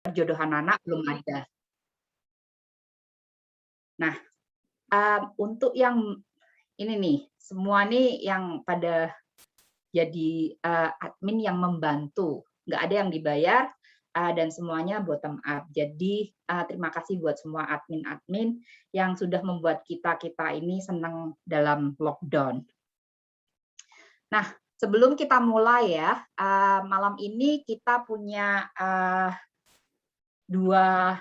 perjodohan anak belum ada. Nah, untuk yang ini nih, semua nih yang pada jadi, admin yang membantu, nggak ada yang dibayar, dan semuanya bottom up. Jadi, terima kasih buat semua admin-admin yang sudah membuat kita-kita ini senang dalam lockdown. Nah, sebelum kita mulai ya, malam ini kita punya, 2,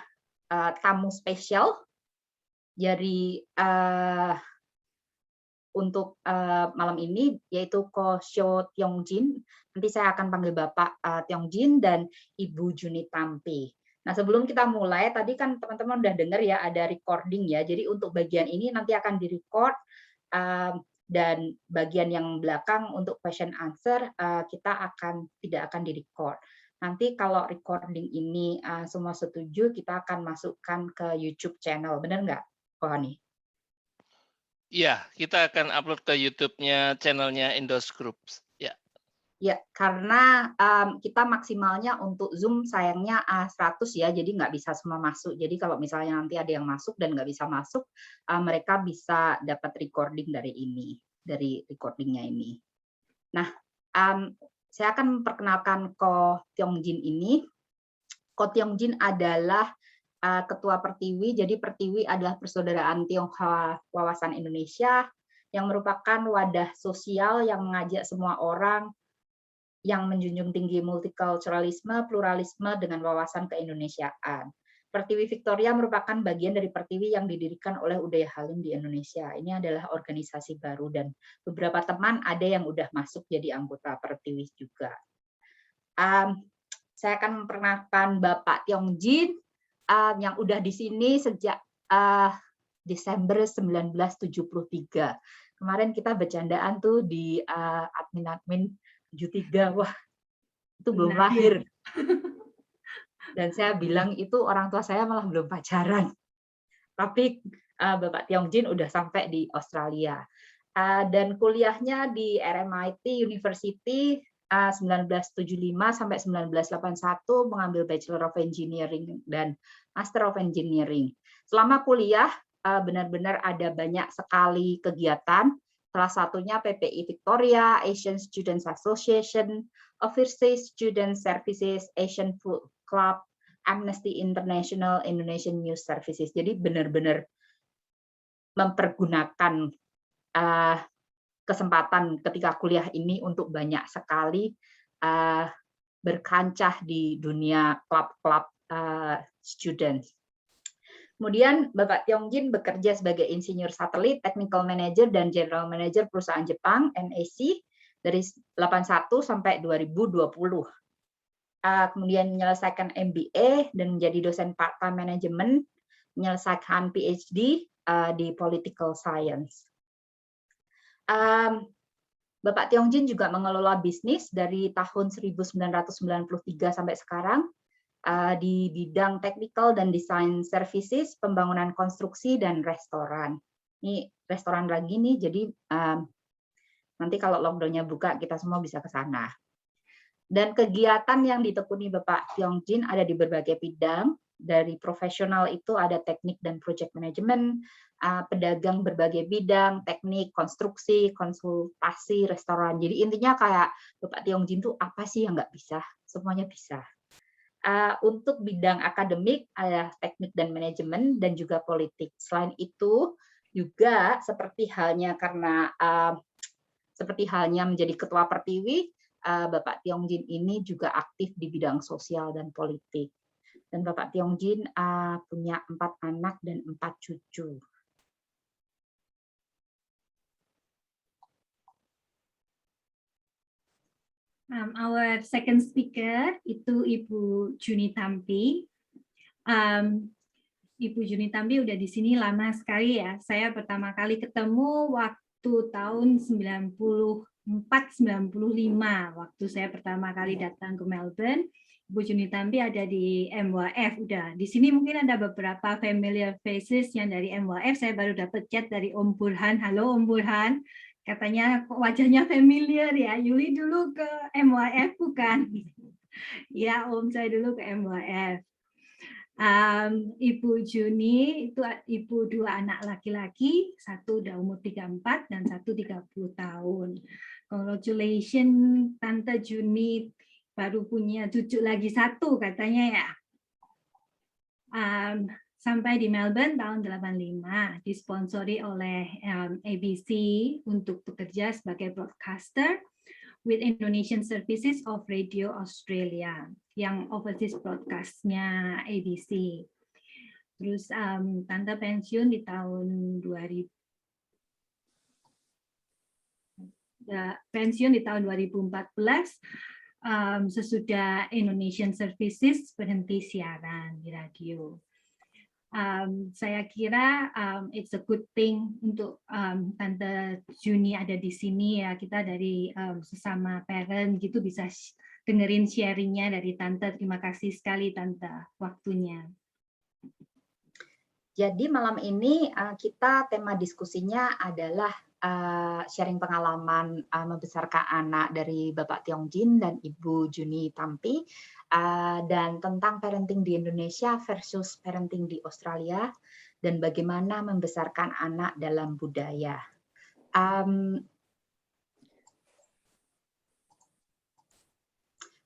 tamu spesial dari, untuk, malam ini, yaitu Ko Syo Tyongjin. Nanti saya akan panggil Bapak, Tyongjin dan Ibu Juni Tampi. Nah, sebelum kita mulai, tadi kan teman-teman udah dengar ya, ada recording ya. Jadi untuk bagian ini nanti akan di-record, dan bagian yang belakang untuk question answer, kita tidak akan di-record. Nanti kalau recording ini, semua setuju, kita akan masukkan ke YouTube channel, benar nggak, Ko Hani? Iya, kita akan upload ke YouTube-nya channel-nya Indos Groups. Ya. Ya, karena, kita maksimalnya untuk Zoom sayangnya, 100 ya, jadi nggak bisa semua masuk. Jadi kalau misalnya nanti ada yang masuk dan nggak bisa masuk, mereka bisa dapat recording dari recording-nya ini. Nah, saya akan memperkenalkan Ko Tyongjin ini. Ko Tyongjin adalah, Ketua Pertiwi, jadi Pertiwi adalah Persaudaraan Tionghoa Wawasan Indonesia, yang merupakan wadah sosial yang mengajak semua orang yang menjunjung tinggi multikulturalisme, pluralisme dengan wawasan keindonesiaan. Pertiwi Victoria merupakan bagian dari Pertiwi yang didirikan oleh Udaya Halim di Indonesia. Ini adalah organisasi baru dan beberapa teman ada yang udah masuk jadi anggota Pertiwi juga. Saya akan memperkenalkan Bapak Tyongjin yang udah di sini sejak Desember 1973. Kemarin kita bercandaan tuh di admin-admin 73, wah itu belum lahir. Dan saya bilang itu orang tua saya malah belum pacaran. Tapi Bapak Tyongjin udah sampai di Australia. Dan kuliahnya di RMIT University 1975 sampai 1981 mengambil Bachelor of Engineering dan Master of Engineering. Selama kuliah benar-benar ada banyak sekali kegiatan. Salah satunya PPI Victoria, Asian Students Association, Overseas Student Services, Asian Food Club, Amnesty International, Indonesian News Services. Jadi benar-benar mempergunakan kesempatan ketika kuliah ini untuk banyak sekali berkancah di dunia klub-klub student. Kemudian Bapak Tyongjin bekerja sebagai insinyur satelit, technical manager, dan general manager perusahaan Jepang, NEC, dari 81 sampai 2020. Kemudian menyelesaikan MBA dan menjadi dosen part-time manajemen, menyelesaikan PhD di political science. Bapak Tyongjin juga mengelola bisnis dari tahun 1993 sampai sekarang di bidang technical dan design services, pembangunan konstruksi, dan restoran. Ini restoran lagi nih, jadi nanti kalau lockdown-nya buka, kita semua bisa ke sana. Dan kegiatan yang ditekuni Bapak Tyongjin ada di berbagai bidang, dari profesional itu ada teknik dan project management, pedagang berbagai bidang, teknik, konstruksi, konsultasi, restoran. Jadi intinya kayak Bapak Tyongjin itu apa sih yang nggak bisa? Semuanya bisa. Untuk bidang akademik ada teknik dan manajemen dan juga politik. Selain itu juga seperti halnya menjadi ketua Pertiwi, Bapak Tyongjin ini juga aktif di bidang sosial dan politik. Dan Bapak Tyongjin punya 4 anak dan 4 cucu. Our second speaker itu Ibu Juni Tampi. Ibu Juni Tampi udah di sini lama sekali ya. Saya pertama kali ketemu waktu tahun 94-95, waktu saya pertama kali datang ke Melbourne. Ibu Juni Tampi ada di MYF. Udah di sini mungkin ada beberapa familiar faces yang dari MYF. Saya baru dapat chat dari Om Burhan. Halo Om Burhan. Katanya wajahnya familiar ya. Yuli dulu ke MYF bukan? Ya Om, saya dulu ke MYF. Ibu Juni itu ibu 2 anak laki-laki, satu udah umur 34 dan satu 30 tahun. Congratulations Tante Juni, baru punya cucu lagi 1 katanya ya. Sampai di Melbourne tahun 85, disponsori oleh ABC untuk bekerja sebagai broadcaster with Indonesian Services of Radio Australia, yang overseas broadcast-nya ABC. Terus Tante pensiun di tahun 2000. Pensiun di tahun 2014 sesudah Indonesian Services berhenti siaran di radio. Saya kira it's a good thing untuk Tante Juni ada di sini ya, kita dari sesama parent gitu bisa dengerin sharingnya dari Tante. Terima kasih sekali Tante waktunya. Jadi malam ini kita tema diskusinya adalah sharing pengalaman membesarkan anak dari Bapak Tiong Jin dan Ibu Juni Tampi, dan tentang parenting di Indonesia versus parenting di Australia, dan bagaimana membesarkan anak dalam budaya.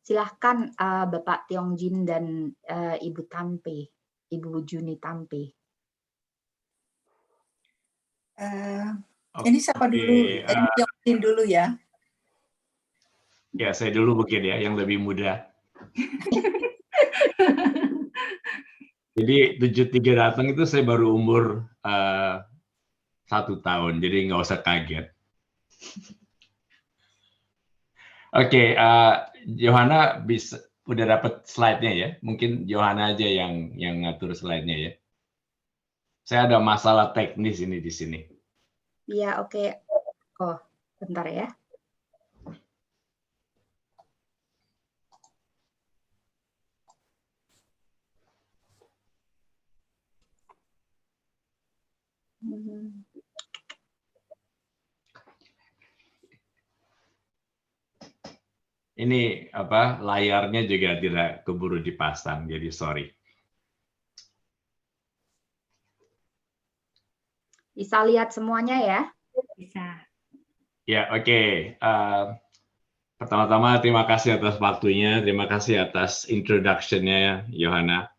Silahkan Bapak Tiong Jin dan Ibu Tampi, Ibu Juni Tampi. Ini siapa dulu? Tiong Jin dulu ya. Ya, saya dulu mungkin ya, yang lebih muda. Jadi 73 datang itu saya baru umur 1 tahun, jadi nggak usah kaget. Oke, Johanna udah dapat slide-nya ya? Mungkin Johanna aja yang ngatur slide-nya ya. Saya ada masalah teknis ini di sini. Iya, oke. Oh, bentar ya. Ini layarnya juga tidak keburu dipasang, jadi sorry. Bisa lihat semuanya ya? Bisa. Ya, oke. Pertama-tama terima kasih atas waktunya, terima kasih atas introduction-nya, Johanna.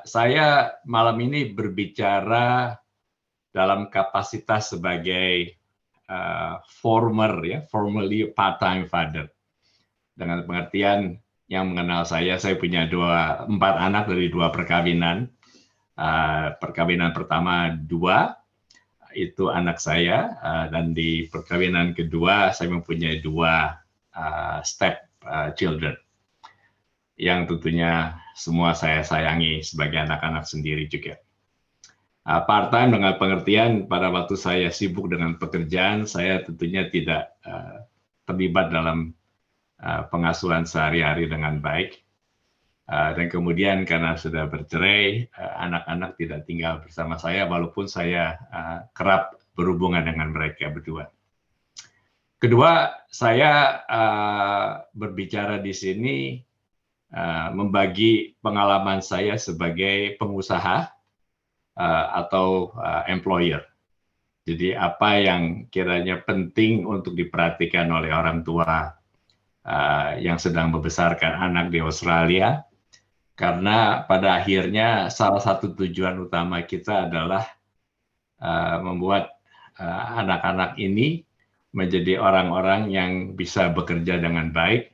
Saya malam ini berbicara dalam kapasitas sebagai formerly part-time father. Dengan pengertian yang mengenal saya punya 4 anak dari 2 perkawinan. Perkawinan pertama 2 itu anak saya, dan di perkawinan kedua saya mempunyai 2 step children yang tentunya semua saya sayangi sebagai anak-anak sendiri juga. Part-time dengan pengertian pada waktu saya sibuk dengan pekerjaan, saya tentunya tidak terlibat dalam pengasuhan sehari-hari dengan baik. Dan kemudian karena sudah bercerai, anak-anak tidak tinggal bersama saya, walaupun saya kerap berhubungan dengan mereka berdua. Kedua, saya berbicara di sini membagi pengalaman saya sebagai pengusaha atau employer. Jadi apa yang kiranya penting untuk diperhatikan oleh orang tua yang sedang membesarkan anak di Australia, karena pada akhirnya salah satu tujuan utama kita adalah membuat anak-anak ini menjadi orang-orang yang bisa bekerja dengan baik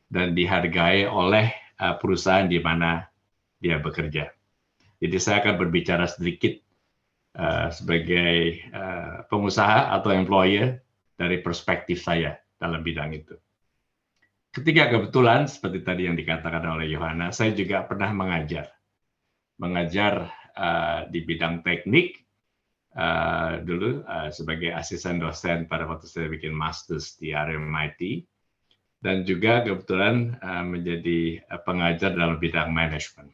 dan dihargai oleh perusahaan di mana dia bekerja. Jadi saya akan berbicara sedikit sebagai pengusaha atau employer dari perspektif saya dalam bidang itu. Ketiga, kebetulan seperti tadi yang dikatakan oleh Johanna, saya juga pernah mengajar di bidang teknik dulu sebagai asisten dosen pada waktu saya bikin masters di RMIT, dan juga kebetulan menjadi pengajar dalam bidang manajemen.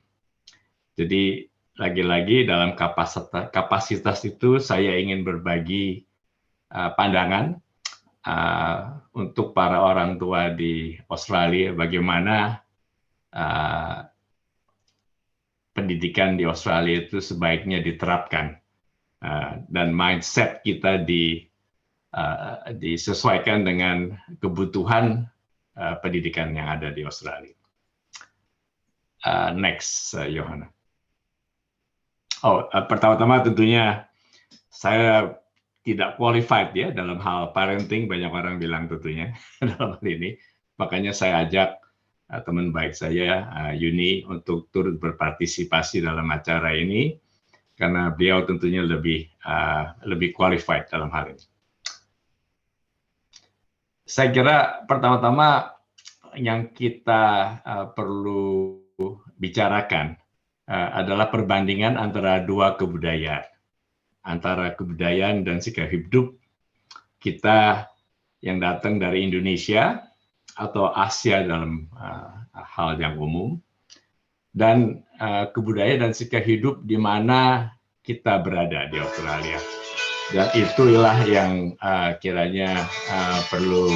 Jadi lagi-lagi dalam kapasitas itu saya ingin berbagi pandangan untuk para orang tua di Australia, bagaimana pendidikan di Australia itu sebaiknya diterapkan dan mindset kita disesuaikan dengan kebutuhan pendidikan yang ada di Australia. Next, Johanna. Pertama-tama tentunya saya tidak qualified ya dalam hal parenting, banyak orang bilang tentunya dalam hal ini. Makanya saya ajak teman baik saya, Yuni, untuk turut berpartisipasi dalam acara ini, karena beliau tentunya lebih qualified dalam hal ini. Saya kira pertama-tama yang kita perlu bicarakan adalah perbandingan antara dua kebudayaan, antara kebudayaan dan sikap hidup kita yang datang dari Indonesia atau Asia dalam hal yang umum, dan kebudayaan dan sikap hidup di mana kita berada di Australia. Dan itulah yang kiranya perlu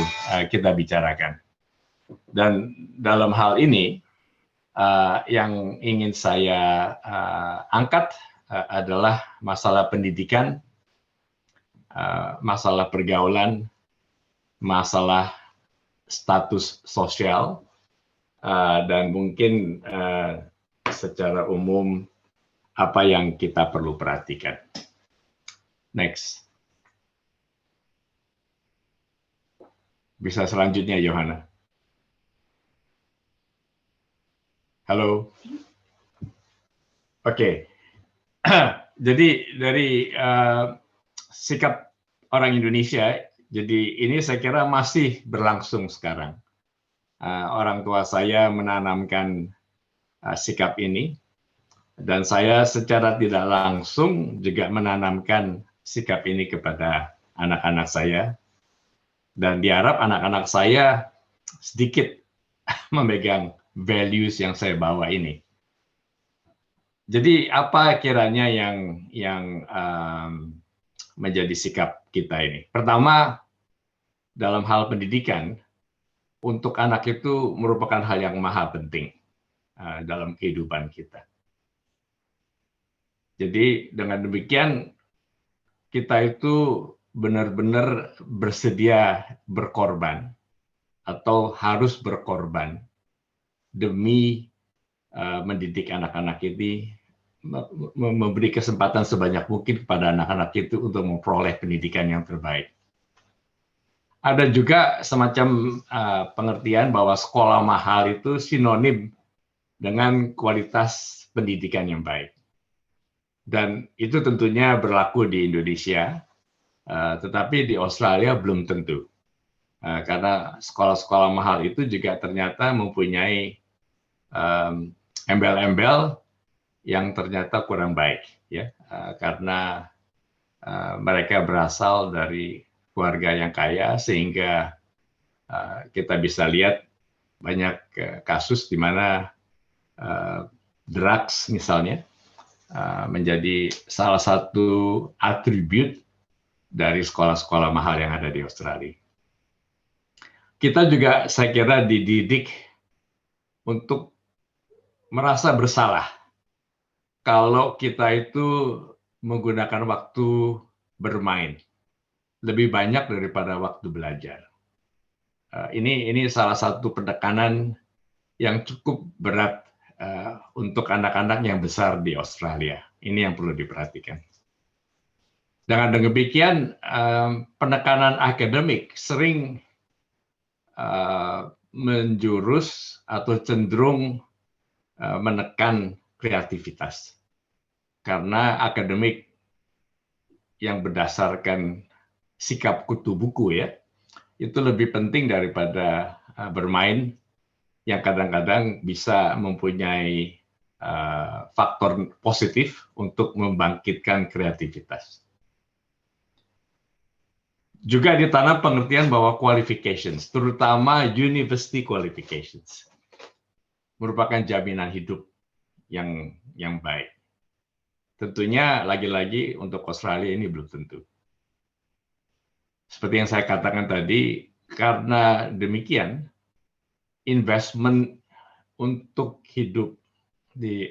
kita bicarakan. Dan dalam hal ini, yang ingin saya angkat adalah masalah pendidikan, masalah pergaulan, masalah status sosial, dan mungkin secara umum apa yang kita perlu perhatikan. Next. Bisa selanjutnya, Johanna. Halo. Oke. Jadi dari sikap orang Indonesia, jadi ini saya kira masih berlangsung sekarang. Orang tua saya menanamkan sikap ini, dan saya secara tidak langsung juga menanamkan sikap ini kepada anak-anak saya, dan diharap anak-anak saya sedikit memegang values yang saya bawa ini. Jadi apa kiranya yang menjadi sikap kita ini? Pertama, dalam hal pendidikan, untuk anak itu merupakan hal yang maha penting dalam kehidupan kita. Jadi dengan demikian, kita itu benar-benar bersedia berkorban atau harus berkorban demi mendidik anak-anak ini, memberi kesempatan sebanyak mungkin kepada anak-anak itu untuk memperoleh pendidikan yang terbaik. Ada juga semacam pengertian bahwa sekolah mahal itu sinonim dengan kualitas pendidikan yang baik. Dan itu tentunya berlaku di Indonesia, tetapi di Australia belum tentu. Karena sekolah-sekolah mahal itu juga ternyata mempunyai embel-embel yang ternyata kurang baik, ya, karena mereka berasal dari keluarga yang kaya, sehingga kita bisa lihat banyak kasus di mana drugs misalnya menjadi salah satu atribut dari sekolah-sekolah mahal yang ada di Australia. Kita juga, saya kira, dididik untuk merasa bersalah kalau kita itu menggunakan waktu bermain lebih banyak daripada waktu belajar. Ini salah satu penekanan yang cukup berat untuk anak-anak yang besar di Australia. Ini yang perlu diperhatikan. Dengan demikian, penekanan akademik sering menjurus atau cenderung menekan kreativitas. Karena akademik yang berdasarkan sikap kutu buku, ya, itu lebih penting daripada bermain yang kadang-kadang bisa mempunyai faktor positif untuk membangkitkan kreativitas. Juga ditanam pengertian bahwa qualifications, terutama university qualifications, merupakan jaminan hidup yang baik. Tentunya lagi-lagi untuk Australia ini belum tentu. Seperti yang saya katakan tadi, karena demikian, investment untuk hidup di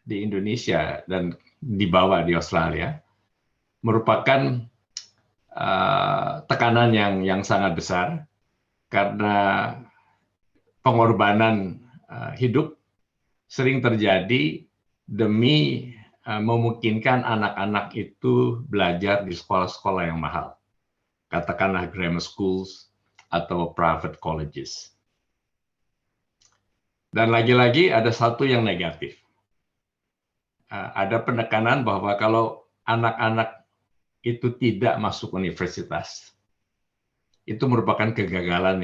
di Indonesia dan dibawa di Australia merupakan tekanan yang sangat besar karena pengorbanan hidup sering terjadi demi memungkinkan anak-anak itu belajar di sekolah-sekolah yang mahal, katakanlah grammar schools atau private colleges. Dan lagi-lagi ada satu yang negatif. Ada penekanan bahwa kalau anak-anak itu tidak masuk universitas, itu merupakan kegagalan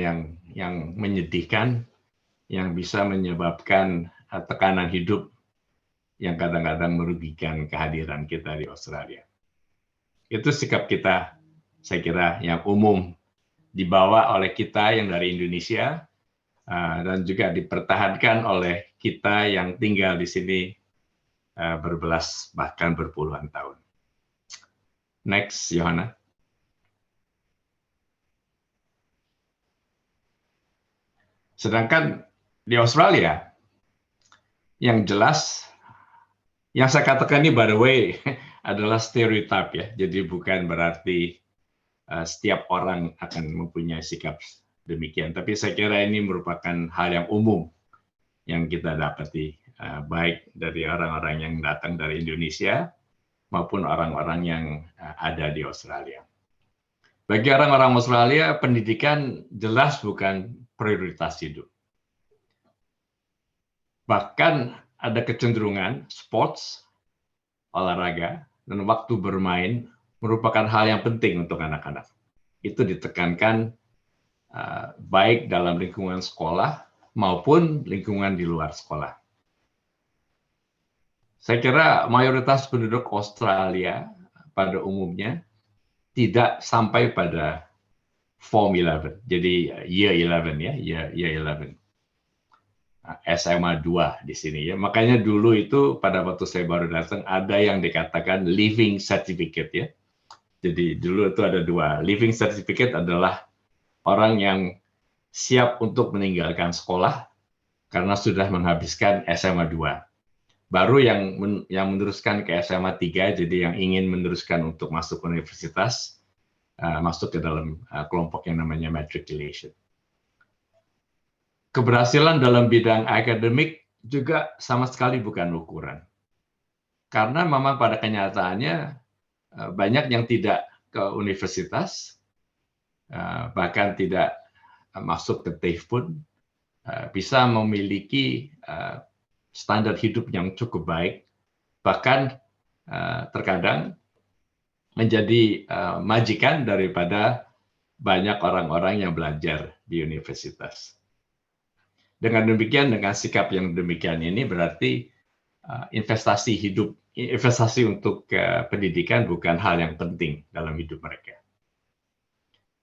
yang menyedihkan, yang bisa menyebabkan tekanan hidup yang kadang-kadang merugikan kehadiran kita di Australia. Itu sikap kita, saya kira, yang umum dibawa oleh kita yang dari Indonesia, dan juga dipertahankan oleh kita yang tinggal di sini berbelas bahkan berpuluhan tahun. Next, Johanna. Sedangkan di Australia, yang jelas, yang saya katakan ini by the way adalah stereotip ya, jadi bukan berarti setiap orang akan mempunyai sikap demikian. Tapi saya kira ini merupakan hal yang umum yang kita dapati, baik dari orang-orang yang datang dari Indonesia maupun orang-orang yang ada di Australia. Bagi orang-orang Australia, pendidikan jelas bukan prioritas hidup. Bahkan ada kecenderungan sports, olahraga, dan waktu bermain merupakan hal yang penting untuk anak-anak. Itu ditekankan baik dalam lingkungan sekolah maupun lingkungan di luar sekolah. Saya kira mayoritas penduduk Australia pada umumnya tidak sampai pada Form 11, jadi Year 11 ya, Year 11. SMA 2 di sini ya. Makanya dulu itu pada waktu saya baru datang ada yang dikatakan Living Certificate ya. Jadi dulu itu ada dua. Living Certificate adalah orang yang siap untuk meninggalkan sekolah karena sudah menghabiskan SMA 2. Baru yang meneruskan ke SMA 3, jadi yang ingin meneruskan untuk masuk universitas, masuk ke dalam kelompok yang namanya matriculation. Keberhasilan dalam bidang akademik juga sama sekali bukan ukuran. Karena memang pada kenyataannya banyak yang tidak ke universitas, bahkan tidak masuk ke TAFE pun, bisa memiliki standar hidup yang cukup baik, bahkan terkadang menjadi majikan daripada banyak orang-orang yang belajar di universitas. Dengan demikian, dengan sikap yang demikian ini berarti investasi hidup, investasi untuk pendidikan bukan hal yang penting dalam hidup mereka.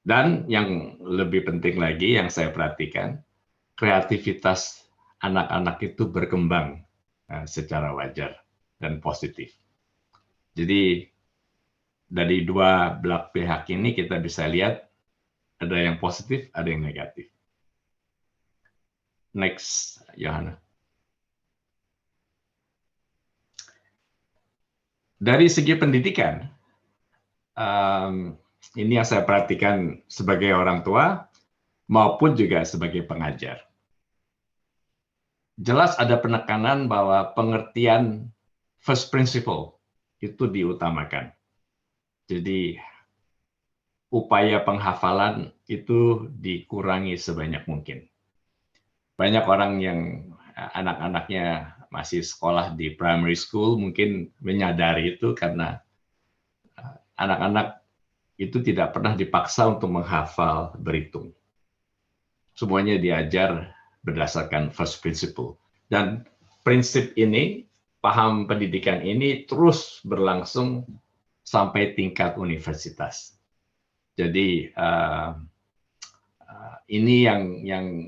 Dan yang lebih penting lagi yang saya perhatikan, kreativitas anak-anak itu berkembang secara wajar dan positif. Jadi dari dua belah pihak ini kita bisa lihat ada yang positif, ada yang negatif. Next, Johanna. Dari segi pendidikan, ini yang saya perhatikan sebagai orang tua maupun juga sebagai pengajar. Jelas ada penekanan bahwa pengertian first principle itu diutamakan. Jadi upaya penghafalan itu dikurangi sebanyak mungkin. Banyak orang yang anak-anaknya masih sekolah di primary school mungkin menyadari itu karena anak-anak itu tidak pernah dipaksa untuk menghafal berhitung. Semuanya diajar berdasarkan first principle. Dan prinsip ini, paham pendidikan ini terus berlangsung sampai tingkat universitas. Jadi ini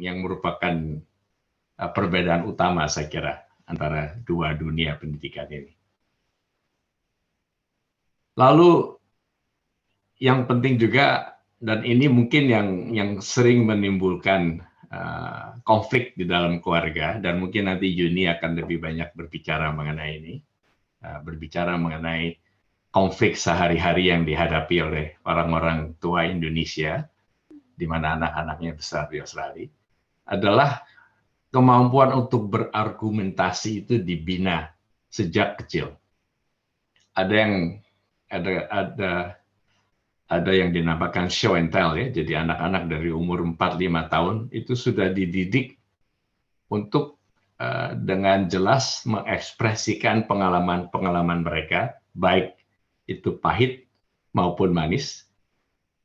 yang merupakan perbedaan utama saya kira antara dua dunia pendidikan ini. Lalu yang penting juga, dan ini mungkin yang sering menimbulkan konflik di dalam keluarga, dan mungkin nanti Yuni akan lebih banyak berbicara mengenai ini, berbicara mengenai konflik sehari-hari yang dihadapi oleh orang-orang tua Indonesia, di mana anak-anaknya besar di Australia, adalah kemampuan untuk berargumentasi itu dibina sejak kecil. Ada yang dinamakan show and tell ya. Jadi anak-anak dari umur 4-5 tahun itu sudah dididik untuk dengan jelas mengekspresikan pengalaman-pengalaman mereka, baik itu pahit maupun manis,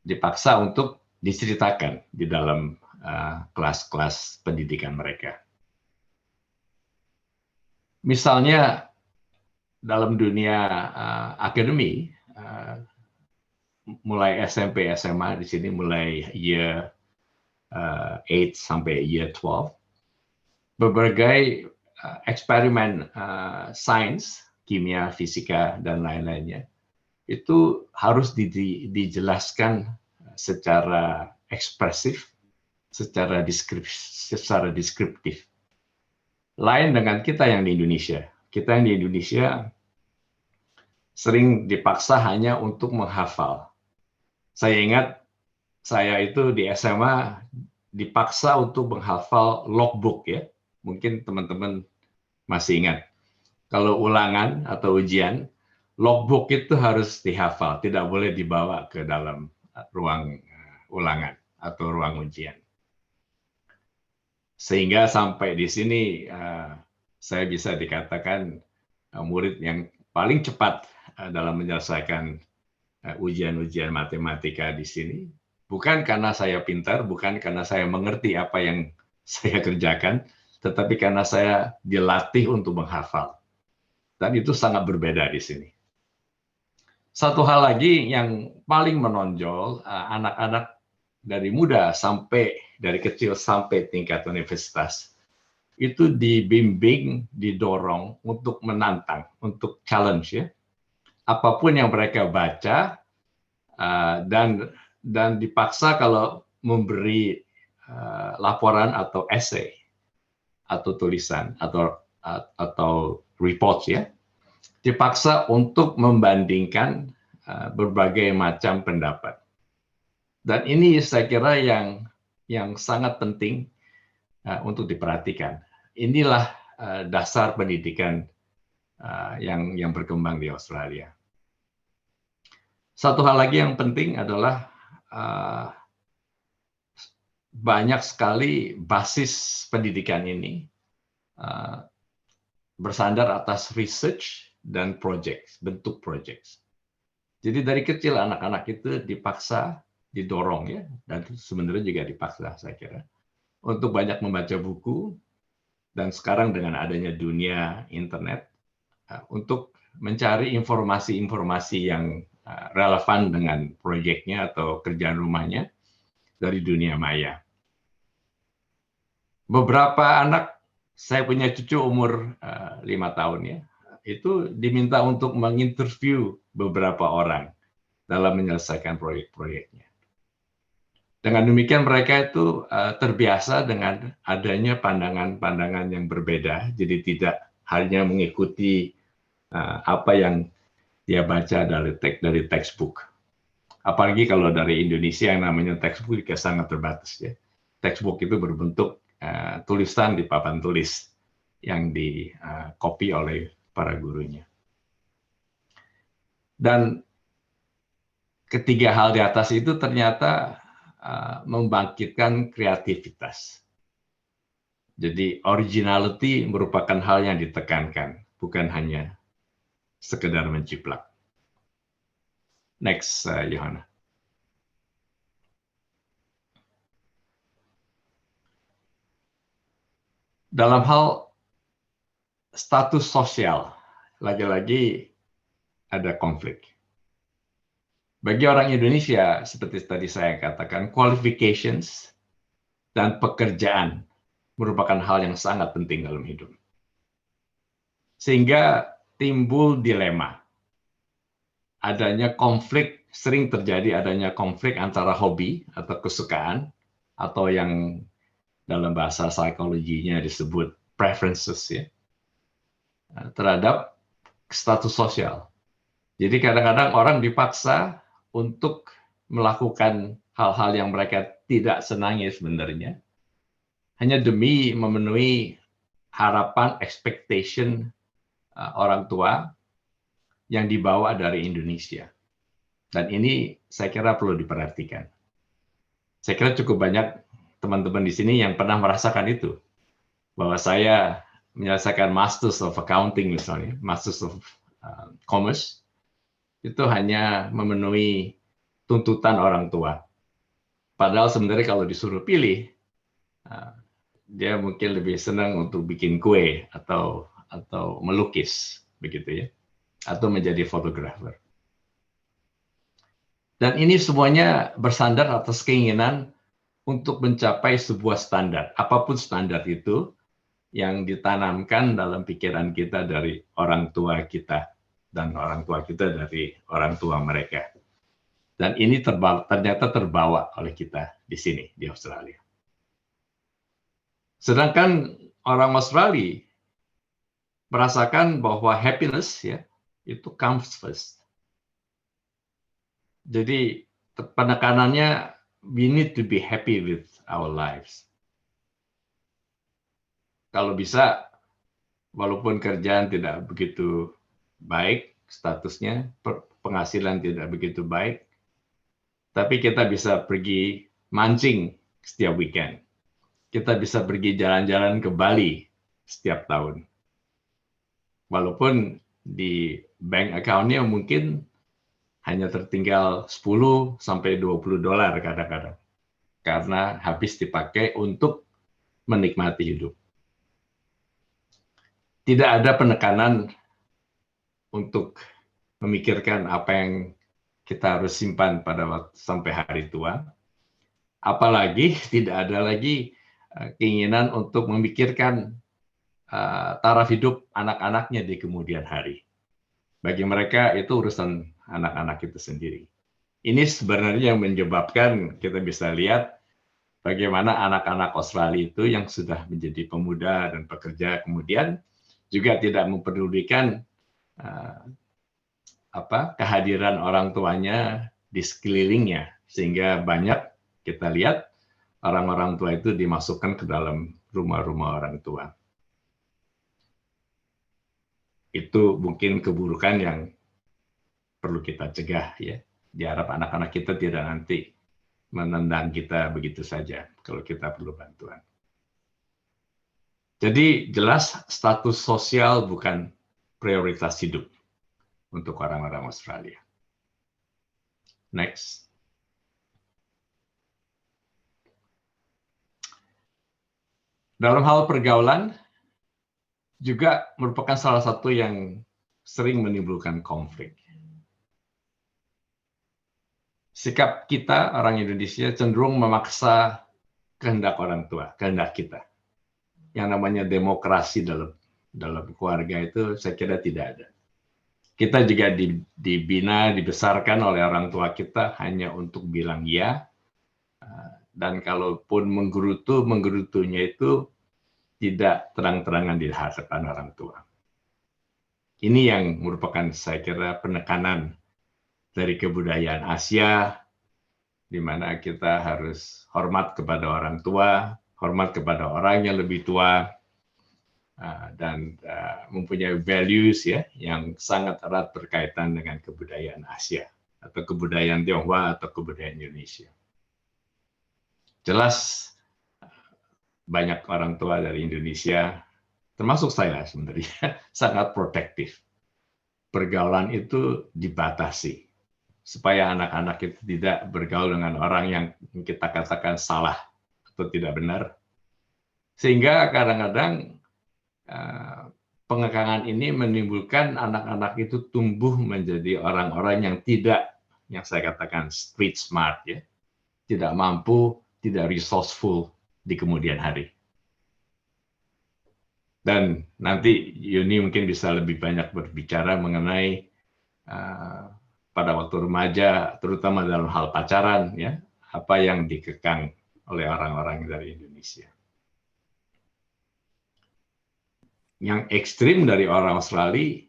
dipaksa untuk diceritakan di dalam kelas-kelas pendidikan mereka. Misalnya dalam dunia akademi, mulai SMP, SMA di sini mulai year 8 sampai year 12, berbagai eksperimen sains, kimia, fisika, dan lain-lainnya, itu harus dijelaskan secara ekspresif, secara deskriptif. Lain dengan kita yang di Indonesia. Kita yang di Indonesia sering dipaksa hanya untuk menghafal. Saya ingat saya itu di SMA dipaksa untuk menghafal logbook ya. Mungkin teman-teman masih ingat. Kalau ulangan atau ujian, logbook itu harus dihafal, tidak boleh dibawa ke dalam ruang ulangan atau ruang ujian. Sehingga sampai di sini saya bisa dikatakan murid yang paling cepat dalam menyelesaikan ujian-ujian matematika di sini. Bukan karena saya pintar, bukan karena saya mengerti apa yang saya kerjakan, tetapi karena saya dilatih untuk menghafal. Dan itu sangat berbeda di sini. Satu hal lagi yang paling menonjol, anak-anak dari muda dari kecil sampai tingkat universitas, itu dibimbing, didorong untuk menantang, untuk challenge ya. Apapun yang mereka baca, dan dipaksa kalau memberi laporan atau essay, atau tulisan, atau report ya, dipaksa untuk membandingkan berbagai macam pendapat. Dan ini saya kira yang sangat penting untuk diperhatikan. Inilah dasar pendidikan yang berkembang di Australia. Satu hal lagi yang penting adalah banyak sekali basis pendidikan ini bersandar atas research dan bentuk project. Jadi dari kecil anak-anak itu dipaksa, didorong ya, dan sebenarnya juga dipaksa saya kira, untuk banyak membaca buku, dan sekarang dengan adanya dunia internet, untuk mencari informasi-informasi yang relevan dengan proyeknya atau kerjaan rumahnya dari dunia maya. Beberapa anak, saya punya cucu umur 5 tahun ya, itu diminta untuk menginterview beberapa orang dalam menyelesaikan proyek-proyeknya. Dengan demikian mereka itu terbiasa dengan adanya pandangan-pandangan yang berbeda, jadi tidak hanya mengikuti apa yang dia baca dari textbook. Apalagi kalau dari Indonesia yang namanya textbook juga sangat terbatas ya. Textbook itu berbentuk tulisan di papan tulis yang di-copy oleh para gurunya. Dan ketiga hal di atas itu ternyata membangkitkan kreativitas. Jadi originality merupakan hal yang ditekankan, bukan hanya sekedar menjiplak. Next, Johanna. Dalam hal status sosial, lagi-lagi ada konflik. Bagi orang Indonesia, seperti tadi saya katakan, qualifications dan pekerjaan merupakan hal yang sangat penting dalam hidup. Sehingga timbul dilema. Sering terjadi adanya konflik antara hobi atau kesukaan, atau yang dalam bahasa psikologinya disebut preferences ya, terhadap status sosial. Jadi kadang-kadang orang dipaksa untuk melakukan hal-hal yang mereka tidak senangi sebenarnya, hanya demi memenuhi harapan, expectation orang tua yang dibawa dari Indonesia. Dan ini saya kira perlu diperhatikan. Saya kira cukup banyak teman-teman di sini yang pernah merasakan itu. Bahwa saya menyelesaikan Masters of Accounting misalnya, Masters of Commerce, itu hanya memenuhi tuntutan orang tua. Padahal sebenarnya kalau disuruh pilih, dia mungkin lebih senang untuk bikin kue atau melukis, begitu ya, atau menjadi fotografer. Dan ini semuanya bersandar atas keinginan untuk mencapai sebuah standar, apapun standar itu yang ditanamkan dalam pikiran kita dari orang tua kita dan orang tua kita dari orang tua mereka. Dan ini ternyata terbawa oleh kita di sini di Australia. Sedangkan orang Australia merasakan bahwa happiness ya itu comes first. Jadi penekanannya we need to be happy with our lives. Kalau bisa, walaupun kerjaan tidak begitu baik statusnya, penghasilan tidak begitu baik, tapi kita bisa pergi mancing setiap weekend. Kita bisa pergi jalan-jalan ke Bali setiap tahun. Walaupun di bank account-nya mungkin hanya tertinggal 10 sampai 20 dolar kadang-kadang. Karena habis dipakai untuk menikmati hidup. Tidak ada penekanan untuk memikirkan apa yang kita harus simpan pada waktu sampai hari tua. Apalagi tidak ada lagi keinginan untuk memikirkan taraf hidup anak-anaknya di kemudian hari. Bagi mereka itu urusan anak-anak itu sendiri. Ini sebenarnya yang menyebabkan kita bisa lihat bagaimana anak-anak Australia itu yang sudah menjadi pemuda dan pekerja kemudian juga tidak mempedulikan kehadiran orang tuanya di sekelilingnya, sehingga banyak kita lihat orang-orang tua itu dimasukkan ke dalam rumah-rumah orang tua. Itu mungkin keburukan yang perlu kita cegah ya. Diharap anak-anak kita tidak nanti menendang kita begitu saja kalau kita perlu bantuan. Jadi jelas status sosial bukan prioritas hidup untuk orang-orang Australia. Next. Dalam hal pergaulan juga merupakan salah satu yang sering menimbulkan konflik. Sikap kita, orang Indonesia, cenderung memaksa kehendak orang tua, kehendak kita. Yang namanya demokrasi dalam keluarga itu saya kira tidak ada. Kita juga dibina, dibesarkan oleh orang tua kita hanya untuk bilang ya. Dan kalaupun menggerutunya itu tidak terang-terangan di hadapan orang tua. Ini yang merupakan saya kira penekanan dari kebudayaan Asia, di mana kita harus hormat kepada orang tua, hormat kepada orang yang lebih tua, dan mempunyai values ya yang sangat erat berkaitan dengan kebudayaan Asia atau kebudayaan Tionghoa atau kebudayaan Indonesia. Jelas banyak orang tua dari Indonesia, termasuk saya sebenarnya, sangat protektif. Pergaulan itu dibatasi supaya anak-anak itu tidak bergaul dengan orang yang kita katakan salah atau tidak benar. Sehingga kadang-kadang pengekangan ini menimbulkan anak-anak itu tumbuh menjadi orang-orang yang tidak, yang saya katakan street smart ya, tidak mampu, tidak resourceful di kemudian hari. Dan nanti Yuni mungkin bisa lebih banyak berbicara mengenai pada waktu remaja, terutama dalam hal pacaran, ya, apa yang dikekang oleh orang-orang dari Indonesia. Yang ekstrim dari orang Australia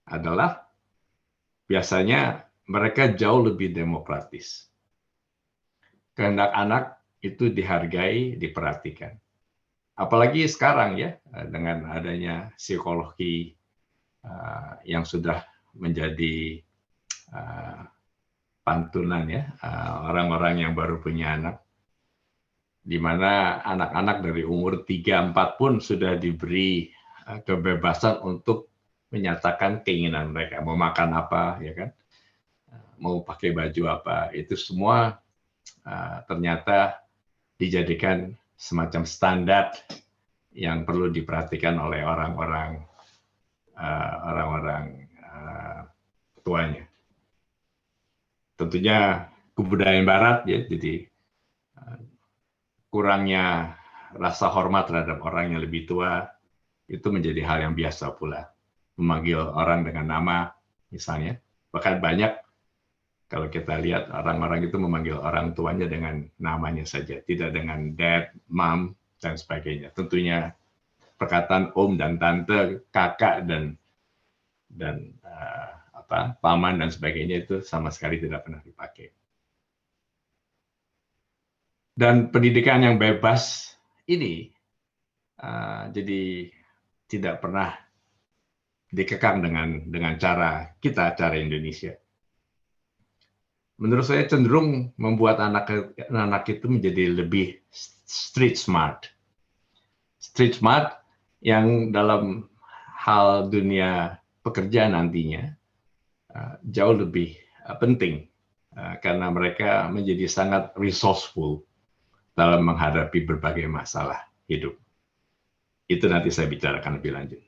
adalah biasanya mereka jauh lebih demokratis. Kehendak anak itu dihargai, diperhatikan. Apalagi sekarang ya, dengan adanya psikologi yang sudah menjadi pantunan ya, orang-orang yang baru punya anak, di mana anak-anak dari umur 3-4 pun sudah diberi kebebasan untuk menyatakan keinginan mereka, mau makan apa, ya kan, mau pakai baju apa, itu semua ternyata dijadikan semacam standar yang perlu diperhatikan oleh orang-orang tuanya. Tentunya kebudayaan Barat ya, jadi kurangnya rasa hormat terhadap orang yang lebih tua itu menjadi hal yang biasa pula. Memanggil orang dengan nama misalnya, bahkan banyak kalau kita lihat orang-orang itu memanggil orang tuanya dengan namanya saja, tidak dengan dad, mom, dan sebagainya. Tentunya perkataan om dan tante, kakak dan paman dan sebagainya itu sama sekali tidak pernah dipakai. Dan pendidikan yang bebas ini jadi tidak pernah dikekang dengan cara kita, cara Indonesia. Menurut saya cenderung membuat anak itu menjadi lebih street smart. Street smart yang dalam hal dunia pekerjaan nantinya jauh lebih penting karena mereka menjadi sangat resourceful dalam menghadapi berbagai masalah hidup. Itu nanti saya bicarakan lebih lanjut.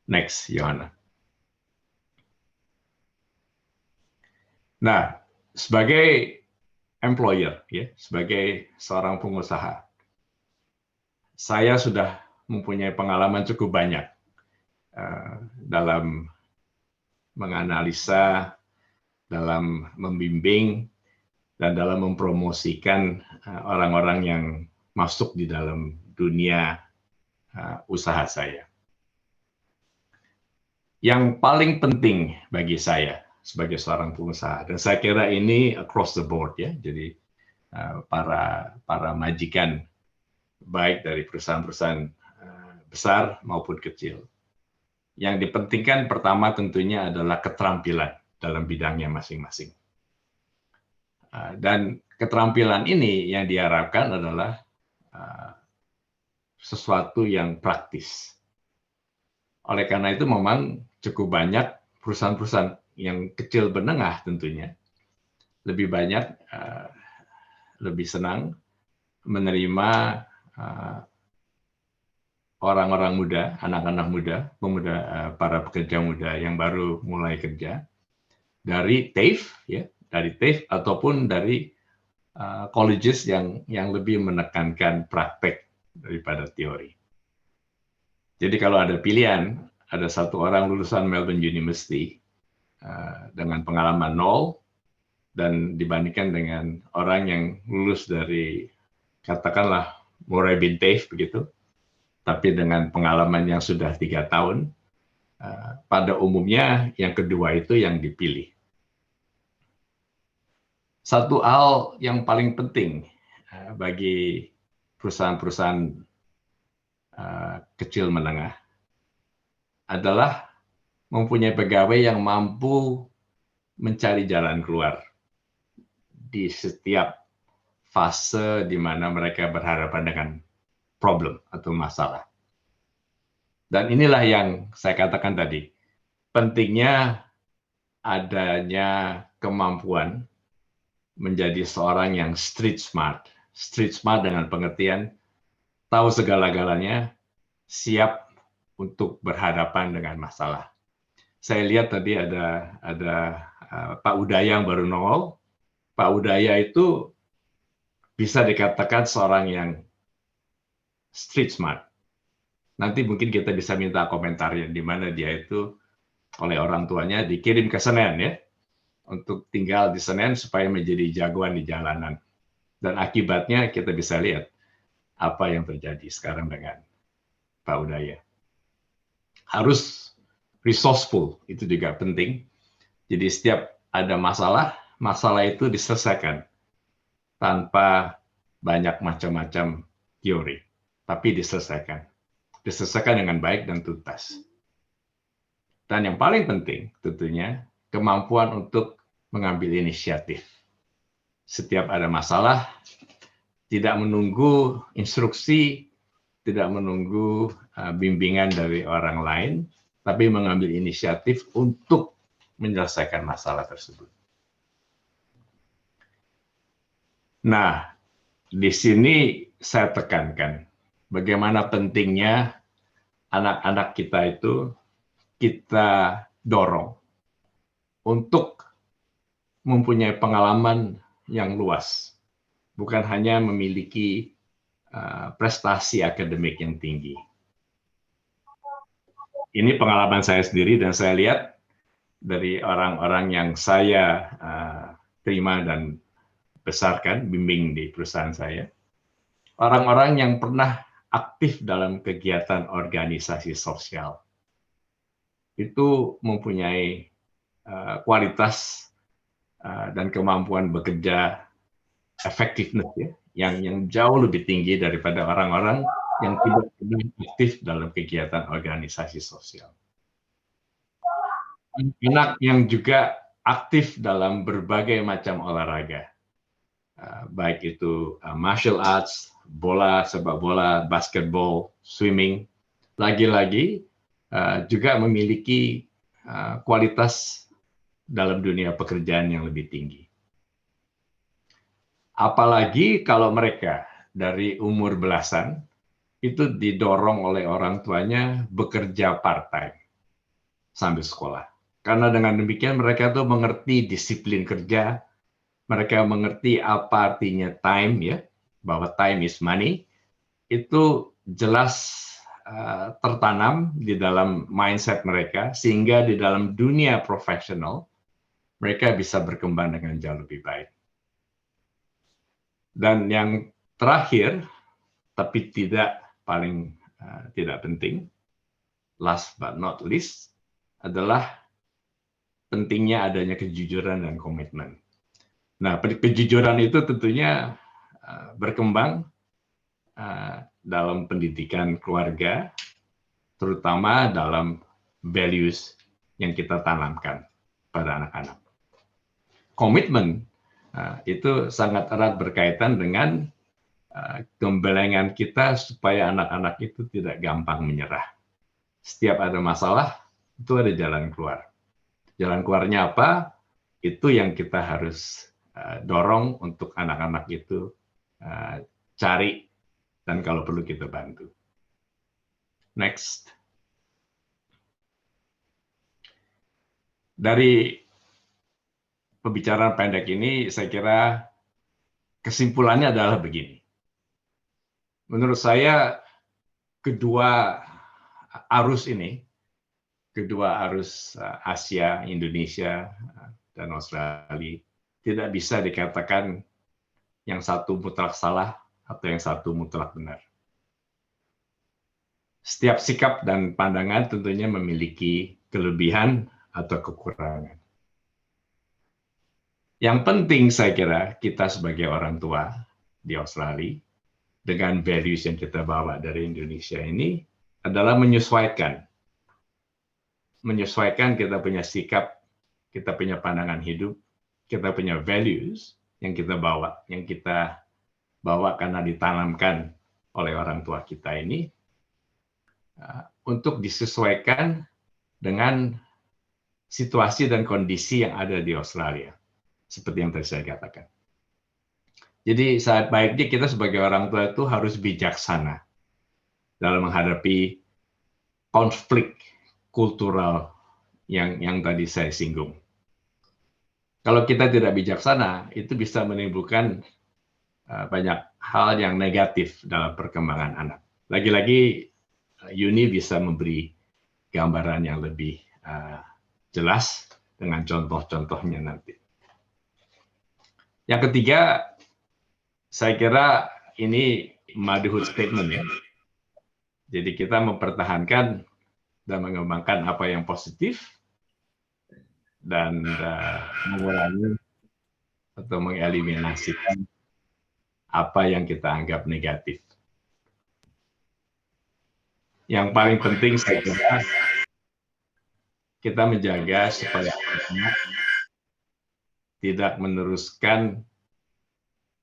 Next, Johanna. Nah, sebagai employer, ya, sebagai seorang pengusaha, saya sudah mempunyai pengalaman cukup banyak dalam menganalisa, dalam membimbing, dan dalam mempromosikan orang-orang yang masuk di dalam dunia usaha saya. Yang paling penting bagi saya sebagai seorang pengusaha, dan saya kira ini across the board ya, jadi para majikan baik dari perusahaan-perusahaan besar maupun kecil, yang dipentingkan pertama tentunya adalah keterampilan dalam bidangnya masing-masing. Dan keterampilan ini yang diharapkan adalah sesuatu yang praktis. Oleh karena itu memang cukup banyak perusahaan-perusahaan yang kecil menengah tentunya lebih banyak, lebih senang menerima orang-orang muda, anak-anak muda, pemuda, para pekerja muda yang baru mulai kerja dari TAFE, ya, dari TAFE ataupun dari colleges yang lebih menekankan praktek daripada teori. Jadi kalau ada pilihan, ada satu orang lulusan Melbourne University dengan pengalaman 0 dan dibandingkan dengan orang yang lulus dari katakanlah Murray bin Taif begitu, tapi dengan pengalaman yang sudah 3 tahun, pada umumnya yang kedua itu yang dipilih. Satu hal yang paling penting bagi perusahaan-perusahaan kecil menengah adalah mempunyai pegawai yang mampu mencari jalan keluar di setiap fase di mana mereka berhadapan dengan problem atau masalah. Dan inilah yang saya katakan tadi, pentingnya adanya kemampuan menjadi seorang yang street smart. Street smart dengan pengertian tahu segala-galanya, siap untuk berhadapan dengan masalah. Saya lihat tadi ada Pak Udaya yang baru nongol. Pak Udaya itu bisa dikatakan seorang yang street smart. Nanti mungkin kita bisa minta komentarnya di mana dia itu oleh orang tuanya dikirim ke Senen ya, untuk tinggal di Senen supaya menjadi jagoan di jalanan. Dan akibatnya kita bisa lihat apa yang terjadi sekarang dengan Pak Udaya. Harus resourceful, itu juga penting. Jadi setiap ada masalah, masalah itu diselesaikan tanpa banyak macam-macam teori, tapi diselesaikan dengan baik dan tuntas. Dan yang paling penting tentunya kemampuan untuk mengambil inisiatif. Setiap ada masalah, tidak menunggu instruksi, tidak menunggu bimbingan dari orang lain, tapi mengambil inisiatif untuk menyelesaikan masalah tersebut. Nah, di sini saya tekankan bagaimana pentingnya anak-anak kita itu kita dorong untuk mempunyai pengalaman yang luas, bukan hanya memiliki prestasi akademik yang tinggi. Ini pengalaman saya sendiri dan saya lihat dari orang-orang yang saya terima dan besarkan, bimbing di perusahaan saya. Orang-orang yang pernah aktif dalam kegiatan organisasi sosial. Itu mempunyai kualitas dan kemampuan bekerja effectiveness ya, yang jauh lebih tinggi daripada orang-orang yang tidak pernah aktif dalam kegiatan organisasi sosial. Anak yang juga aktif dalam berbagai macam olahraga, baik itu martial arts, bola, sepak bola, basketball, swimming, lagi-lagi juga memiliki kualitas dalam dunia pekerjaan yang lebih tinggi. Apalagi kalau mereka dari umur belasan itu didorong oleh orang tuanya bekerja part-time sambil sekolah. Karena dengan demikian mereka tuh mengerti disiplin kerja, mereka mengerti apa artinya time ya, bahwa time is money, itu jelas tertanam di dalam mindset mereka, sehingga di dalam dunia profesional mereka bisa berkembang dengan jauh lebih baik. Dan yang terakhir, tapi tidak paling tidak penting, last but not least, adalah pentingnya adanya kejujuran dan komitmen. Nah, kejujuran itu tentunya berkembang dalam pendidikan keluarga, terutama dalam values yang kita tanamkan pada anak-anak. Komitmen itu sangat erat berkaitan dengan gembelengan kita supaya anak-anak itu tidak gampang menyerah. Setiap ada masalah, itu ada jalan keluar. Jalan keluarnya apa? Itu yang kita harus dorong untuk anak-anak itu cari, dan kalau perlu kita bantu. Next. Dari pembicaraan pendek ini, saya kira kesimpulannya adalah begini. Menurut saya, kedua arus ini, kedua arus Asia, Indonesia, dan Australia, tidak bisa dikatakan yang satu mutlak salah atau yang satu mutlak benar. Setiap sikap dan pandangan tentunya memiliki kelebihan atau kekurangan. Yang penting saya kira kita sebagai orang tua di Australia, dengan values yang kita bawa dari Indonesia ini, adalah menyesuaikan. Menyesuaikan kita punya sikap, kita punya pandangan hidup, kita punya values yang kita bawa karena ditanamkan oleh orang tua kita ini, untuk disesuaikan dengan situasi dan kondisi yang ada di Australia, seperti yang tadi saya katakan. Jadi saat baiknya kita sebagai orang tua itu harus bijaksana dalam menghadapi konflik kultural yang tadi saya singgung. Kalau kita tidak bijaksana, itu bisa menimbulkan banyak hal yang negatif dalam perkembangan anak. Lagi-lagi Yuni bisa memberi gambaran yang lebih jelas dengan contoh-contohnya nanti. Yang ketiga, saya kira ini motherhood statement ya. Jadi kita mempertahankan dan mengembangkan apa yang positif dan mengurangi atau mengeliminasikan apa yang kita anggap negatif. Yang paling penting saya kira kita menjaga supaya anak tidak meneruskan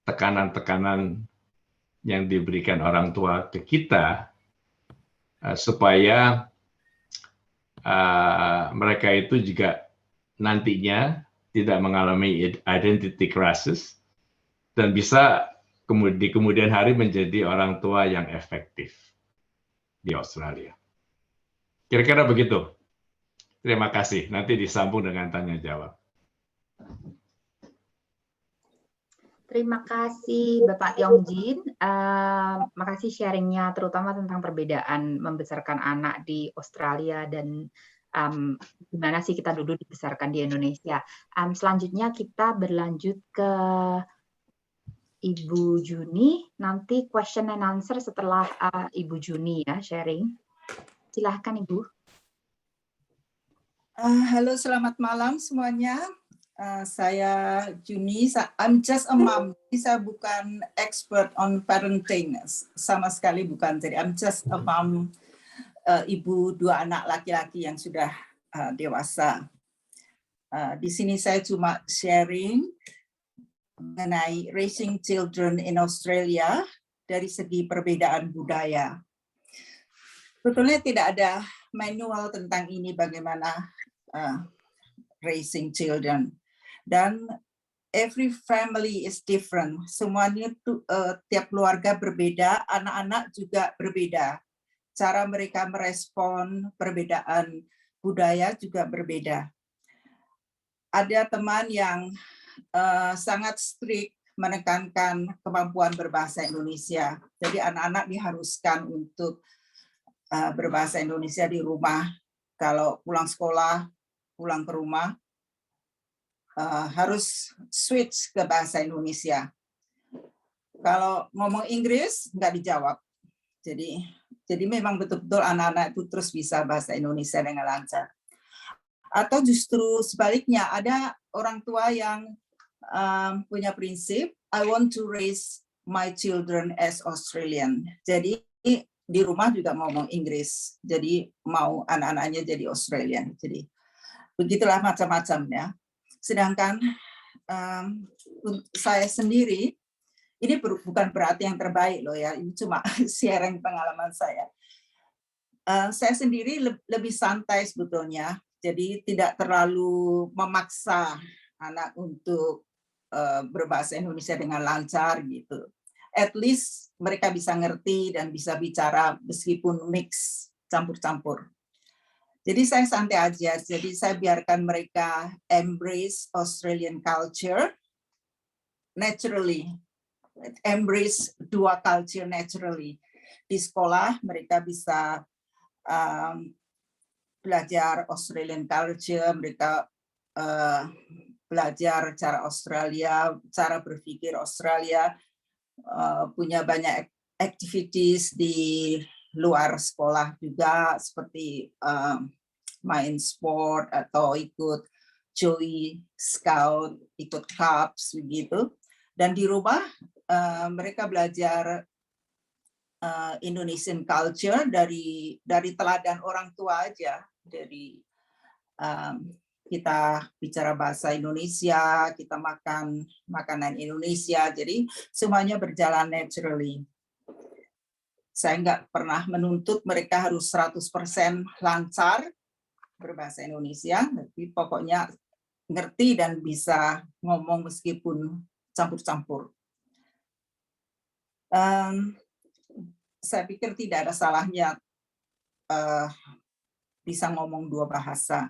tekanan-tekanan yang diberikan orang tua ke kita, supaya mereka itu juga nantinya tidak mengalami identity crisis dan bisa di kemudian hari menjadi orang tua yang efektif di Australia. Kira-kira begitu. Terima kasih. Nanti disambung dengan tanya jawab. Terima kasih Bapak Yongjin. Makasih sharingnya terutama tentang perbedaan membesarkan anak di Australia dan gimana sih kita dulu dibesarkan di Indonesia. Selanjutnya kita berlanjut ke Ibu Juni. Nanti question and answer setelah Ibu Juni ya sharing. Silahkan Ibu. Halo, selamat malam semuanya. Saya Juni. I'm just a mom. Saya bukan expert on parenting, sama sekali bukan. Jadi I'm just a mom, ibu 2 anak laki-laki yang sudah dewasa. Di sini saya cuma sharing mengenai raising children in Australia dari segi perbedaan budaya. Sebetulnya tidak ada manual tentang ini bagaimana raising children, dan every family is different. Semuanya tiap keluarga berbeda, anak-anak juga berbeda. Cara mereka merespon perbedaan budaya juga berbeda. Ada teman yang sangat strict menekankan kemampuan berbahasa Indonesia. Jadi anak-anak diharuskan untuk berbahasa Indonesia di rumah. Kalau pulang sekolah, pulang ke rumah, harus switch ke bahasa Indonesia. Kalau ngomong Inggris, nggak dijawab. Jadi memang betul-betul anak-anak itu terus bisa bahasa Indonesia dengan lancar. Atau justru sebaliknya, ada orang tua yang punya prinsip, I want to raise my children as Australian. Jadi di rumah juga ngomong Inggris. Jadi mau anak-anaknya jadi Australian. Jadi begitulah macam-macam ya. Sedangkan saya sendiri, ini bukan berarti yang terbaik loh ya, ini cuma sharing pengalaman saya. Saya sendiri lebih santai sebetulnya, jadi tidak terlalu memaksa anak untuk berbahasa Indonesia dengan lancar gitu. At least mereka bisa ngerti dan bisa bicara meskipun mix, campur-campur. Jadi saya santai aja, jadi saya biarkan mereka embrace Australian culture naturally, embrace 2 culture naturally. Di sekolah mereka bisa belajar Australian culture, mereka belajar cara Australia, cara berpikir Australia, punya banyak activities di luar sekolah juga, seperti main sport atau ikut Joey Scout, ikut Cubs begitu. Dan di rumah mereka belajar Indonesian culture dari teladan orang tua aja. Dari kita bicara bahasa Indonesia, kita makan makanan Indonesia, jadi semuanya berjalan naturally. Saya nggak pernah menuntut mereka harus 100% lancar berbahasa Indonesia, tapi pokoknya ngerti dan bisa ngomong meskipun campur-campur. Saya pikir tidak ada salahnya bisa ngomong 2 bahasa.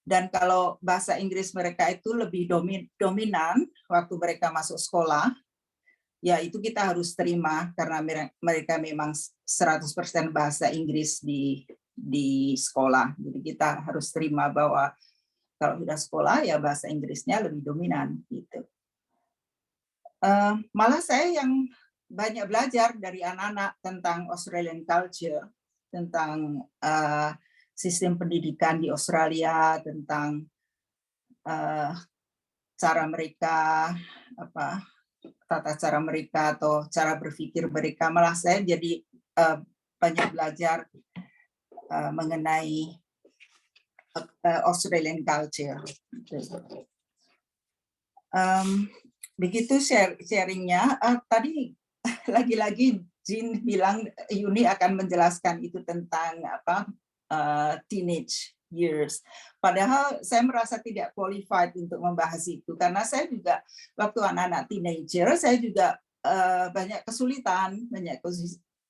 Dan kalau bahasa Inggris mereka itu lebih dominan waktu mereka masuk sekolah, ya itu kita harus terima karena mereka memang 100% bahasa Inggris di sekolah. Jadi kita harus terima bahwa kalau sudah sekolah ya bahasa Inggrisnya lebih dominan gitu. Malah saya yang banyak belajar dari anak-anak tentang Australian culture, tentang sistem pendidikan di Australia, tentang cara mereka, tata cara mereka atau cara berpikir mereka. Malah saya jadi banyak belajar mengenai Australian culture. Begitu sharingnya. Tadi lagi-lagi Jin bilang Yuni akan menjelaskan itu tentang teenage years. Padahal saya merasa tidak qualified untuk membahas itu karena saya juga waktu anak-anak teenager saya juga banyak kesulitan,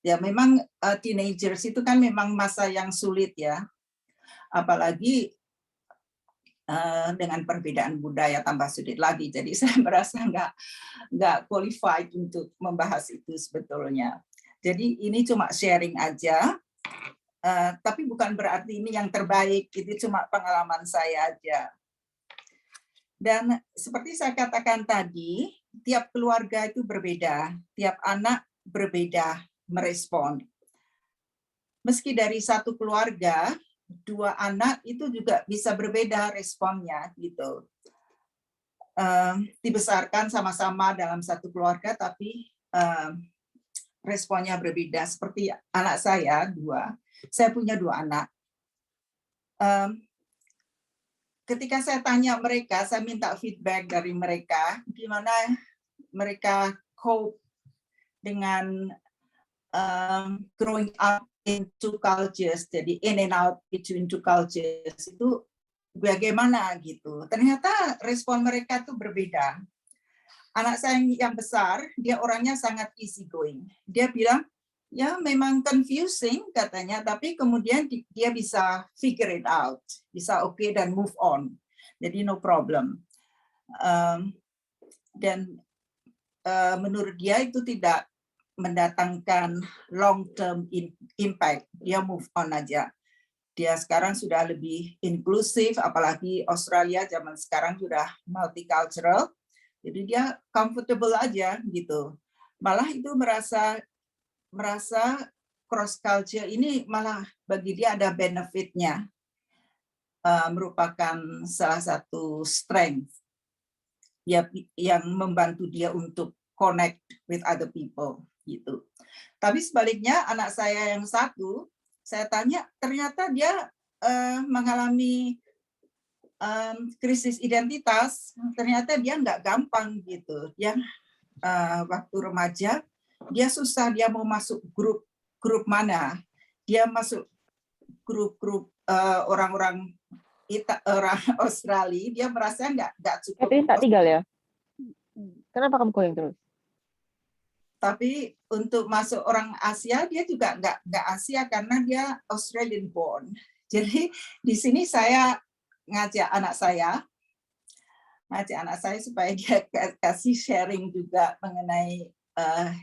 ya memang teenagers itu kan memang masa yang sulit ya. Apalagi dengan perbedaan budaya tambah sulit lagi. Jadi saya merasa nggak qualified untuk membahas itu sebetulnya. Jadi ini cuma sharing aja. Tapi bukan berarti ini yang terbaik, itu cuma pengalaman saya aja. Dan seperti saya katakan tadi, tiap keluarga itu berbeda, tiap anak berbeda merespon. Meski dari satu keluarga, 2 anak itu juga bisa berbeda responnya gitu. Dibesarkan sama-sama dalam satu keluarga, tapi responnya berbeda. Seperti anak saya 2. Saya punya 2 anak. Ketika saya tanya mereka, saya minta feedback dari mereka, gimana mereka cope dengan growing up in 2 cultures, jadi in and out between 2 cultures, itu bagaimana gitu. Ternyata respon mereka tuh berbeda. Anak saya yang besar, dia orangnya sangat easy going. Dia bilang, ya memang confusing katanya, tapi kemudian dia bisa figure it out, bisa oke dan move on. Jadi no problem. Dan menurut dia itu tidak mendatangkan long term impact. Dia move on aja. Dia sekarang sudah lebih inklusif, apalagi Australia zaman sekarang sudah multicultural. Jadi dia comfortable aja gitu. Malah itu merasa cross culture ini malah bagi dia ada benefitnya, merupakan salah satu strength ya, yang membantu dia untuk connect with other people gitu. Tapi sebaliknya anak saya yang satu, saya tanya, ternyata dia mengalami krisis identitas. Ternyata dia nggak gampang gitu. Dia waktu remaja dia susah, dia mau masuk grup mana, dia masuk grup orang Australia, dia merasa nggak cukup. Tapi tak tinggal ya. Kenapa kamu goyang terus? Tapi untuk masuk orang Asia, dia juga nggak Asia karena dia Australian born. Jadi di sini saya ngajak anak saya supaya dia kasih sharing juga mengenai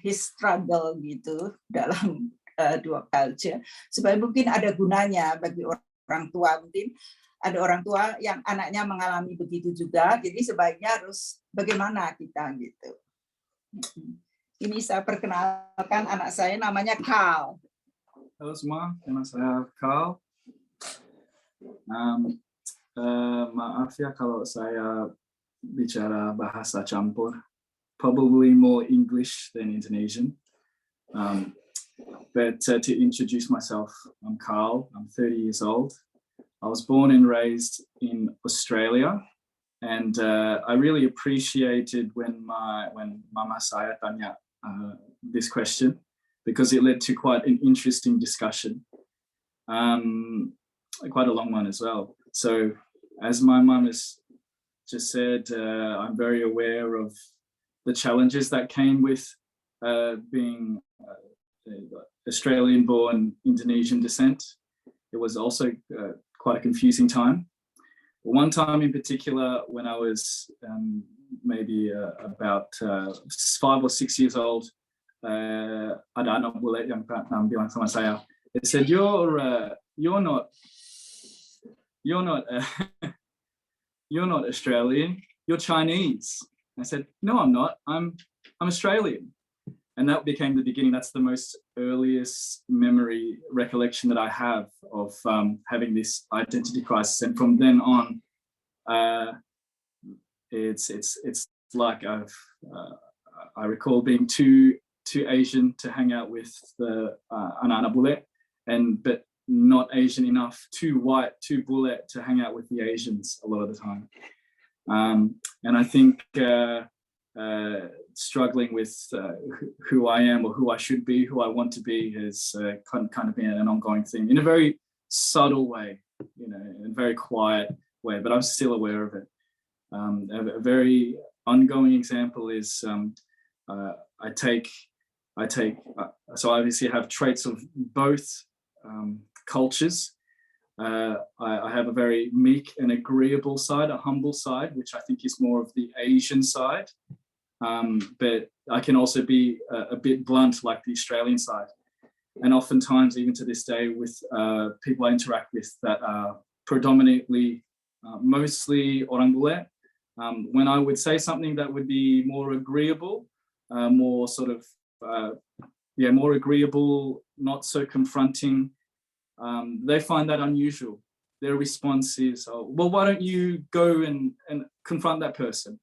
his struggle gitu dalam 2 culture, supaya mungkin ada gunanya bagi orang tua. Mungkin ada orang tua yang anaknya mengalami begitu juga, jadi sebaiknya harus bagaimana kita gitu. Ini saya perkenalkan anak saya, namanya Carl. Halo semua, nama saya Carl. Maaf ya kalau saya bicara bahasa campur. Probably more English than Indonesian. But to introduce myself, I'm Carl. I'm 30 years old. I was born and raised in Australia, and I really appreciated when Mama saya tanya this question, because it led to quite an interesting discussion, quite a long one as well. So, as my mum has just said, I'm very aware of the challenges that came with being Australian-born Indonesian descent. It was also quite a confusing time. One time in particular, when I was maybe about 5 or 6 years old, ada anak bule yang bilang sama saya, they said, you're not Australian, you're Chinese. I said, no, I'm not. I'm Australian. And that became the beginning. That's the most earliest memory recollection that I have of having this identity crisis. And from then on, it's like I recall being too Asian to hang out with the anak-anak bule, but not Asian enough, too white, too bule to hang out with the Asians a lot of the time. And I think struggling with who I am or who I should be, who I want to be, has kind of been an ongoing thing in a very subtle way, in a very quiet way, but I'm still aware of it. A very ongoing example is so obviously I have traits of both cultures. I have a very meek and agreeable side, a humble side, which I think is more of the Asian side. But I can also be a bit blunt, like the Australian side. And oftentimes, even to this day, with people I interact with that are predominantly, mostly orang bule, when I would say something that would be more agreeable, more sort of, more agreeable, not so confronting, they find that unusual. Their response is, oh, well, why don't you go and confront that person?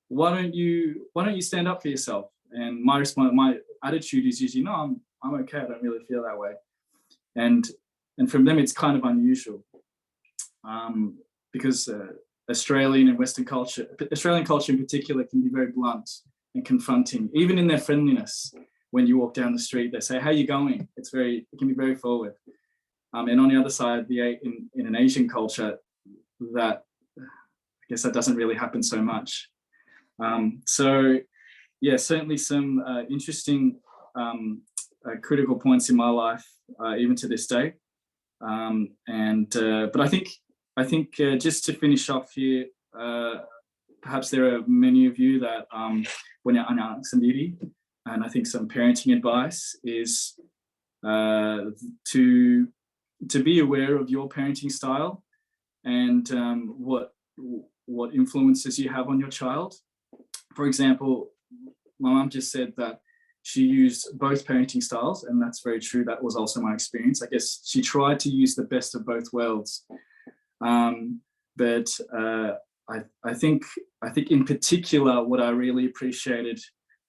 Why don't you stand up for yourself? And my response, my attitude is usually, no, I'm okay. I don't really feel that way. And from them, it's kind of unusual, because Australian and Western culture, Australian culture in particular, can be very blunt and confronting, even in their friendliness. When you walk down the street, they say, "How you going?" It can be very forward. And on the other side, in an Asian culture, that I guess that doesn't really happen so much. So yeah, certainly some interesting critical points in my life, even to this day. But I think just to finish off here, perhaps there are many of you that punya anak sendiri, and I think some parenting advice is to be aware of your parenting style and what influences you have on your child. For example, my mum just said that she used both parenting styles, and that's very true. That was also my experience. I guess she tried to use the best of both worlds. But I think in particular, what I really appreciated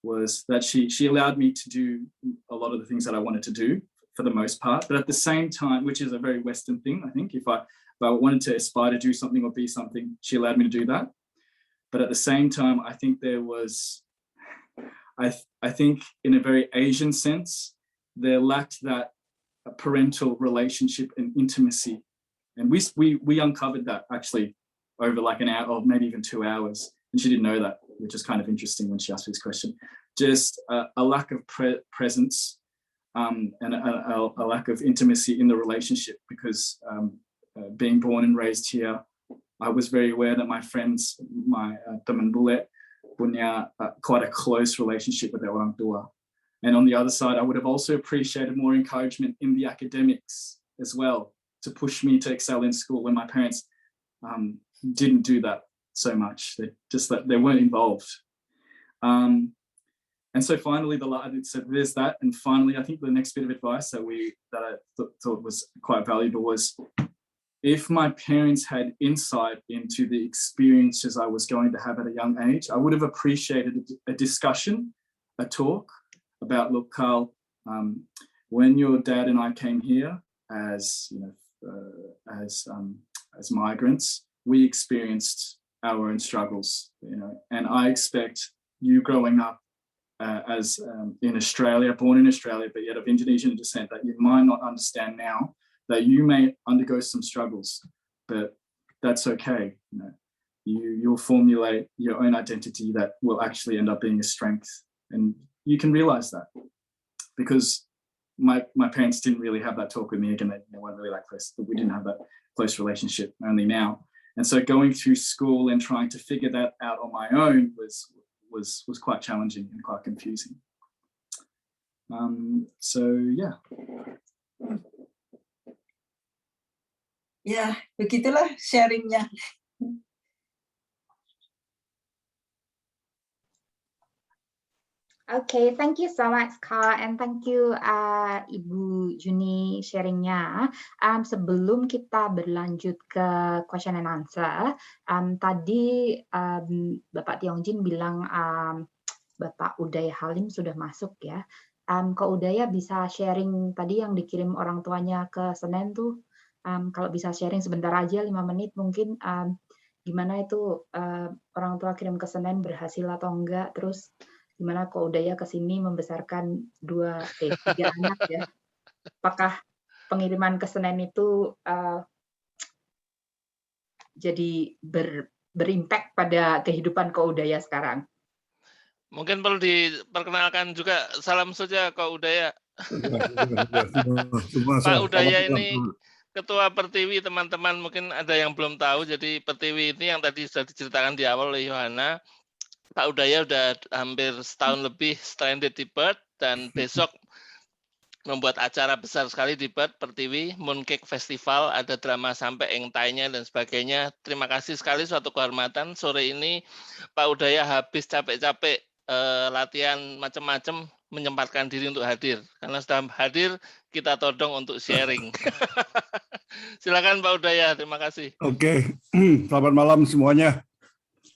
was that she allowed me to do a lot of the things that I wanted to do for the most part. But at the same time, which is a very Western thing, I think, if I wanted to aspire to do something or be something, she allowed me to do that. But at the same time, I think there was, I think in a very Asian sense, there lacked that parental relationship and intimacy. And we uncovered that actually over like an hour or maybe even 2 hours. And she didn't know that, which is kind of interesting when she asked me this question. Just a lack of presence and a lack of intimacy in the relationship, because being born and raised here, I was very aware that my friends, my teman bule, punya quite a close relationship with their orang tua. And on the other side, I would have also appreciated more encouragement in the academics as well, to push me to excel in school, when my parents didn't do that so much. They weren't involved. And so finally, so there's that. And finally, I think the next bit of advice that I thought was quite valuable was, if my parents had insight into the experiences I was going to have at a young age, I would have appreciated a discussion, a talk about, look, Carl, when your dad and I came here as migrants, we experienced our own struggles, and I expect you growing up as in Australia, born in Australia, but yet of Indonesian descent, that you might not understand now, that you may undergo some struggles, but that's okay. You'll formulate your own identity that will actually end up being a strength, and you can realize that, because my parents didn't really have that talk with me. Again, they weren't really that close. We didn't have that close relationship, only now. And so going through school and trying to figure that out on my own was quite challenging and quite confusing. So yeah. Ya, begitulah sharingnya. Okay, thank you so much, Carl, and thank you Ibu Juni sharingnya. Sebelum kita berlanjut ke question and answer, tadi Bapak Tiongjin bilang Bapak Udaya Halim sudah masuk ya. Kak Udaya bisa sharing tadi yang dikirim orang tuanya ke Senen tuh, kalau bisa sharing sebentar aja 5 menit mungkin, gimana itu orang tua kirim ke Senen berhasil atau enggak, terus gimana Kak Udaya ke sini membesarkan 3 anak ya. Apakah pengiriman ke Senen itu jadi berimpact pada kehidupan Kak Udaya sekarang? Mungkin perlu diperkenalkan juga, salam saja Kak Udaya. Pak Udaya ini Ketua Pertiwi, teman-teman mungkin ada yang belum tahu, jadi Pertiwi ini yang tadi sudah diceritakan di awal oleh Yohana, Pak Udaya udah hampir setahun lebih stranded di Perth, dan besok membuat acara besar sekali di Perth, Pertiwi, Mooncake Festival, ada drama sampai engtainya dan sebagainya. Terima kasih sekali, suatu kehormatan. Sore ini Pak Udaya habis capek-capek latihan macam-macam, menyempatkan diri untuk hadir. Karena sudah hadir, kita todong untuk sharing. Silakan Pak Udaya, terima kasih. Oke, selamat malam semuanya.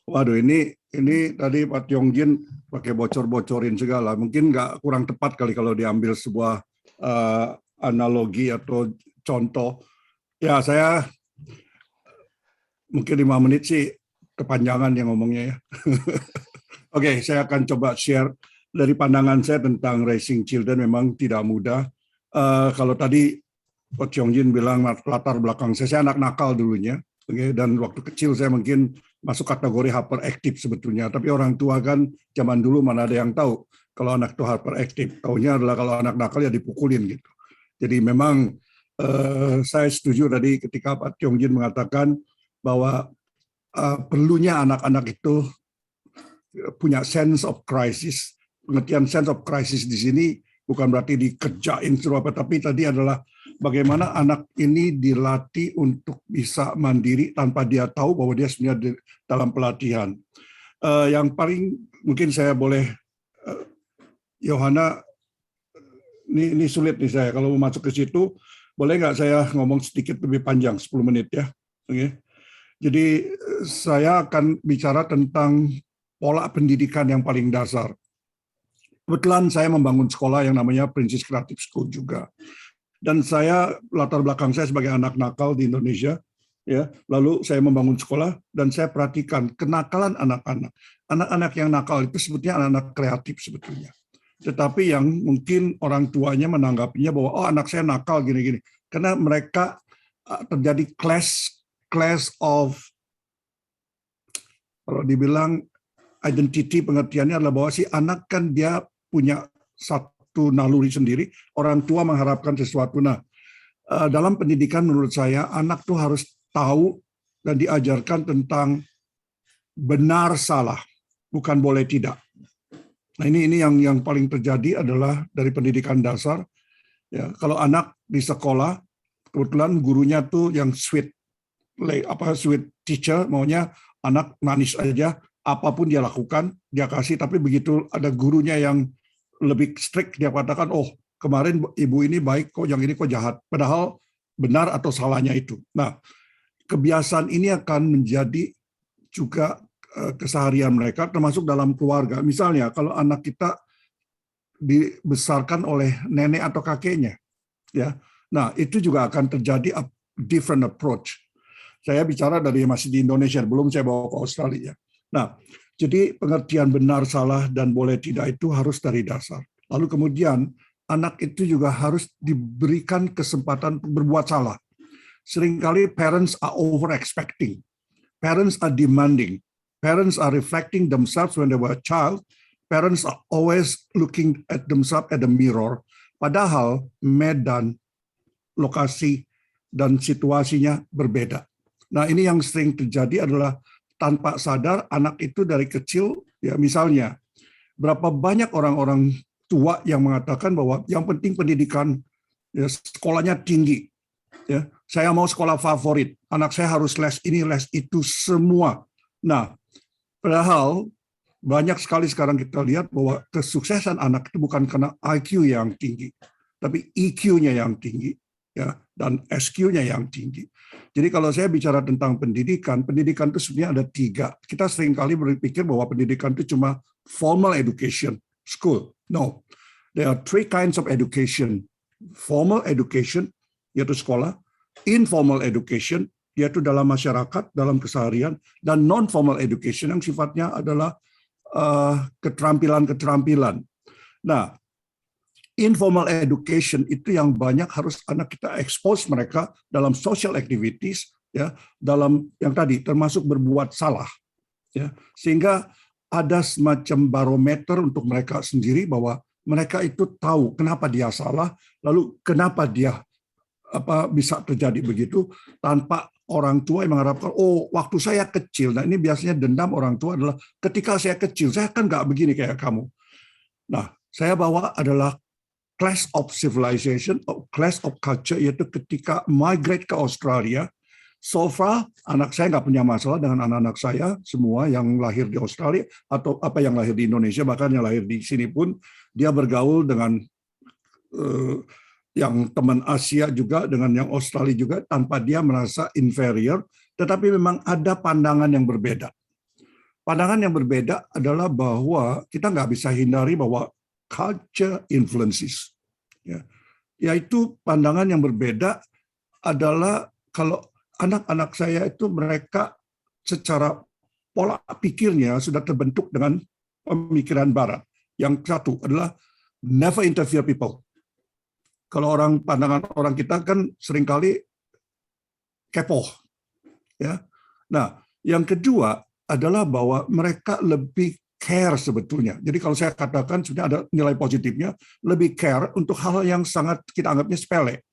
Waduh, ini tadi Pak Tiongjin pakai bocor-bocorin segala. Mungkin nggak kurang tepat kali kalau diambil sebuah analogi atau contoh. Ya, saya mungkin 5 menit sih kepanjangan yang ngomongnya ya. Oke, saya akan coba share dari pandangan saya tentang raising children. Memang tidak mudah. Kalau tadi Pak Tiongjin bilang latar belakang saya anak nakal dulunya. Okay, dan waktu kecil saya mungkin masuk kategori hyperactive sebetulnya. Tapi orang tua kan zaman dulu mana ada yang tahu kalau anak itu hyperactive. Taunya adalah kalau anak nakal ya dipukulin gitu. Jadi memang saya setuju tadi ketika Pak Tiongjin mengatakan bahwa perlunya anak-anak itu punya sense of crisis. Pengertian sense of crisis di sini bukan berarti dikerjain suruh apa, tapi tadi adalah bagaimana anak ini dilatih untuk bisa mandiri tanpa dia tahu bahwa dia sebenarnya dalam pelatihan. Yang paling mungkin saya boleh, Yohana, ini sulit nih saya, kalau mau masuk ke situ, boleh nggak saya ngomong sedikit lebih panjang, 10 menit ya. Okay. Jadi saya akan bicara tentang pola pendidikan yang paling dasar. Kebetulan saya membangun sekolah yang namanya Princess Creative School juga. Dan saya latar belakang saya sebagai anak nakal di Indonesia, ya. Lalu saya membangun sekolah dan saya perhatikan kenakalan anak-anak. Anak-anak yang nakal itu sebetulnya anak-anak kreatif sebetulnya. Tetapi yang mungkin orang tuanya menanggapinya bahwa oh anak saya nakal gini-gini. Karena mereka terjadi clash of, kalau dibilang identity, pengertiannya adalah bahwa si anak kan dia punya satu naluri sendiri, orang tua mengharapkan sesuatu. Nah, dalam pendidikan menurut saya, anak tuh harus tahu dan diajarkan tentang benar salah, bukan boleh tidak. Nah, ini yang paling terjadi adalah dari pendidikan dasar. Ya, kalau anak di sekolah, kebetulan gurunya tuh yang sweet teacher, maunya anak manis aja, apapun dia lakukan, dia kasih, tapi begitu ada gurunya yang lebih strict, dia katakan, oh kemarin ibu ini baik kok, yang ini kok jahat. Padahal benar atau salahnya itu. Nah, kebiasaan ini akan menjadi juga keseharian mereka, termasuk dalam keluarga. Misalnya, kalau anak kita dibesarkan oleh nenek atau kakeknya, ya, nah itu juga akan terjadi a different approach. Saya bicara dari masih di Indonesia, belum saya bawa ke Australia. Nah, jadi pengertian benar, salah, dan boleh tidak itu harus dari dasar. Lalu kemudian anak itu juga harus diberikan kesempatan berbuat salah. Seringkali parents are over expecting. Parents are demanding. Parents are reflecting themselves when they were a child. Parents are always looking at themselves at the mirror. Padahal medan, lokasi, dan situasinya berbeda. Nah, ini yang sering terjadi adalah tanpa sadar anak itu dari kecil, ya misalnya, berapa banyak orang-orang tua yang mengatakan bahwa yang penting pendidikan, ya, sekolahnya tinggi. Ya, saya mau sekolah favorit, anak saya harus les ini, les itu, semua. Nah, padahal banyak sekali sekarang kita lihat bahwa kesuksesan anak itu bukan karena IQ yang tinggi, tapi EQ-nya yang tinggi, ya, dan SQ-nya yang tinggi. Jadi kalau saya bicara tentang pendidikan itu sebenarnya ada 3. Kita seringkali berpikir bahwa pendidikan itu cuma formal education, school. No, there are 3 kinds of education. Formal education, yaitu sekolah, informal education, yaitu dalam masyarakat, dalam keseharian, dan non-formal education yang sifatnya adalah keterampilan-keterampilan. Nah, informal education itu yang banyak harus anak kita expose mereka dalam social activities, ya, dalam yang tadi termasuk berbuat salah, ya, sehingga ada semacam barometer untuk mereka sendiri bahwa mereka itu tahu kenapa dia salah, lalu kenapa dia bisa terjadi begitu tanpa orang tua yang mengharapkan, oh waktu saya kecil, nah ini biasanya dendam orang tua adalah ketika saya kecil, saya kan nggak begini kayak kamu. Nah, saya bawa adalah clash of civilization, clash of culture, yaitu ketika migrate ke Australia. So far, anak saya nggak punya masalah dengan anak-anak saya, semua yang lahir di Australia, atau apa yang lahir di Indonesia, bahkan yang lahir di sini pun, dia bergaul dengan yang teman Asia juga, dengan yang Australia juga, tanpa dia merasa inferior, tetapi memang ada pandangan yang berbeda. Pandangan yang berbeda adalah bahwa kita nggak bisa hindari bahwa culture influences. Ya. Yaitu pandangan yang berbeda adalah kalau anak-anak saya itu mereka secara pola pikirnya sudah terbentuk dengan pemikiran Barat. Yang satu adalah never interfere people. Kalau pandangan orang kita kan seringkali kepo, ya. Nah, yang kedua adalah bahwa mereka lebih care sebetulnya. Jadi kalau saya katakan sebenarnya ada nilai positifnya, lebih care untuk hal yang sangat kita anggapnya sepele.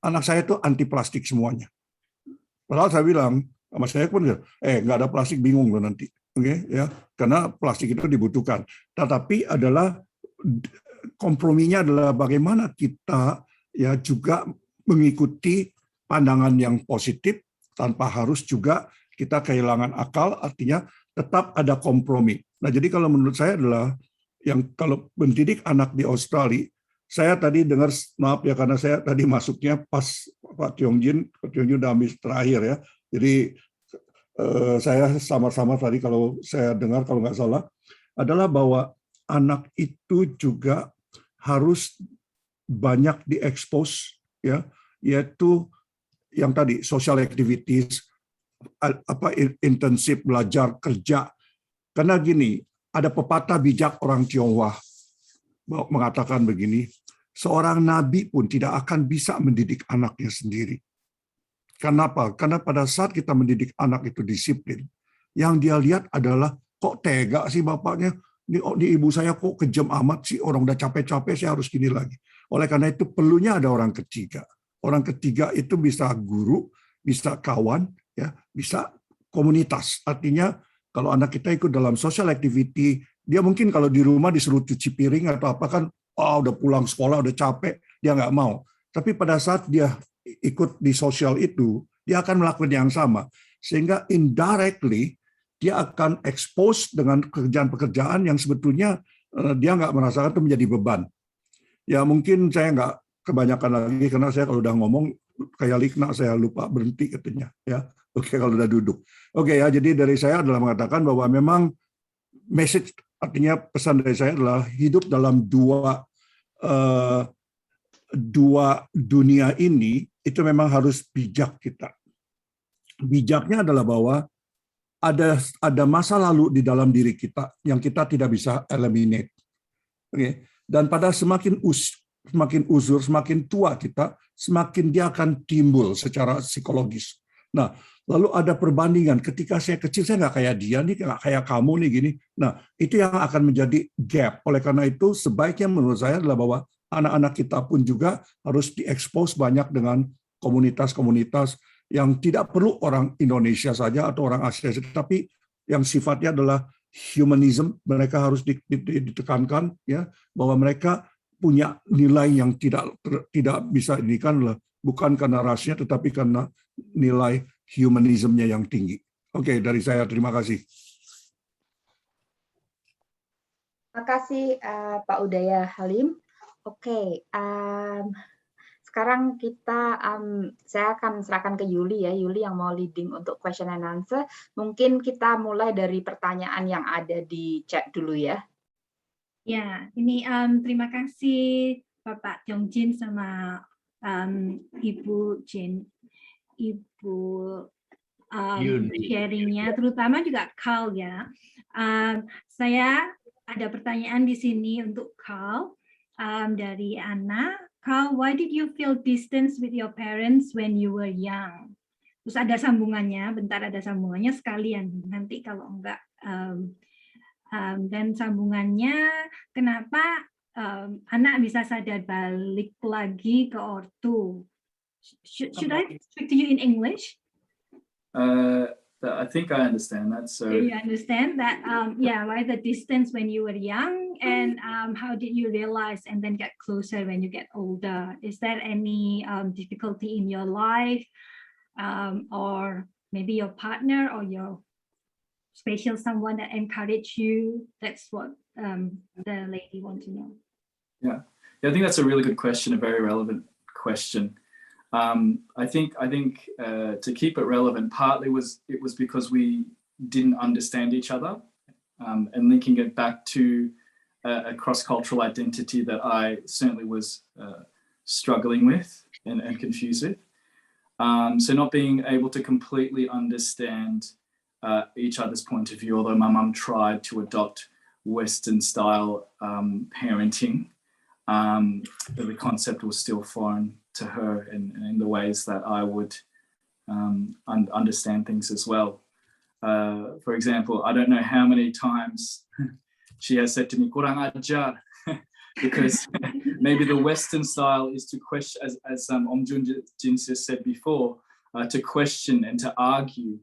Anak saya itu anti plastik semuanya. Padahal saya bilang sama saya pun, nggak ada plastik, bingung loh nanti, oke, ya, karena plastik itu dibutuhkan. Tetapi adalah komprominya adalah bagaimana kita ya juga mengikuti pandangan yang positif tanpa harus juga kita kehilangan akal, artinya tetap ada kompromi. Nah, jadi kalau menurut saya adalah yang kalau mendidik anak di Australia, saya tadi dengar, maaf ya karena saya tadi masuknya pas Pak Tiong-Jin udah habis terakhir ya. Jadi saya sama-sama tadi kalau saya dengar kalau nggak salah adalah bahwa anak itu juga harus banyak diekspos, ya, yaitu yang tadi social activities, intensif belajar kerja. Karena gini, ada pepatah bijak orang Tionghoa mengatakan begini, seorang nabi pun tidak akan bisa mendidik anaknya sendiri. Kenapa? Karena pada saat kita mendidik anak itu disiplin, yang dia lihat adalah kok tega sih bapaknya, ini ibu saya kok kejam amat sih, orang udah capek-capek saya harus gini lagi. Oleh karena itu perlunya ada orang ketiga. Orang ketiga itu bisa guru, bisa kawan, ya, bisa komunitas. Artinya kalau anak kita ikut dalam social activity, dia mungkin kalau di rumah disuruh cuci piring atau apa kan, udah pulang sekolah udah capek, dia nggak mau. Tapi pada saat dia ikut di sosial itu, dia akan melakukan yang sama. Sehingga indirectly dia akan expose dengan pekerjaan-pekerjaan yang sebetulnya dia nggak merasakan itu menjadi beban. Ya mungkin saya nggak kebanyakan lagi karena saya kalau udah ngomong kayak Likna saya lupa berhenti katanya. Ya, oke kalau udah duduk. Oke ya, jadi dari saya adalah mengatakan bahwa memang message artinya pesan dari saya adalah hidup dalam dua dunia ini itu memang harus bijak kita. Bijaknya adalah bahwa ada masa lalu di dalam diri kita yang kita tidak bisa eliminate. Oke. Dan pada semakin uzur, semakin tua kita, semakin dia akan timbul secara psikologis. Nah, lalu ada perbandingan. Ketika saya kecil, saya nggak kayak dia, nih nggak kayak kamu nih gini. Nah, itu yang akan menjadi gap. Oleh karena itu, sebaiknya menurut saya adalah bahwa anak-anak kita pun juga harus diekspos banyak dengan komunitas-komunitas yang tidak perlu orang Indonesia saja atau orang Asia, tapi yang sifatnya adalah humanism. Mereka harus ditekankan ya bahwa mereka punya nilai yang tidak bisa dinikan bukan karena rasnya tetapi karena nilai humanismnya yang tinggi. Oke, dari saya terima kasih. Makasih Pak Udaya Halim. Oke, sekarang saya akan serahkan ke Yuli ya, Yuli yang mau leading untuk question and answer. Mungkin kita mulai dari pertanyaan yang ada di chat dulu ya. Ya, ini terima kasih Bapak Yongjin sama Ibu Jin, Ibu sharingnya, terutama juga Carl ya. Saya ada pertanyaan di sini untuk Carl dari Anna. Carl, why did you feel distance with your parents when you were young? Terus ada sambungannya, bentar ada sambungannya sekalian. Nanti kalau enggak, dan sambungannya, kenapa anak bisa sadar balik lagi ke ortu? Should I speak to you in English? I think I understand that. So you understand that, yeah, why the distance when you were young, and how did you realize and then get closer when you get older? Is there any difficulty in your life, or maybe your partner or your special someone that encouraged you? That's what the lady wants to know. Yeah, I think that's a really good question, a very relevant question. I think to keep it relevant, partly it was because we didn't understand each other, and linking it back to a cross-cultural identity that I certainly was struggling with and confused with. So not being able to completely understand each other's point of view, although my mum tried to adopt Western style parenting, the concept was still foreign to her in the ways that I would understand things as well. For example, I don't know how many times she has said to me, "Kurang ajar," because maybe the Western style is to question, as Om Jun said before, to question and to argue.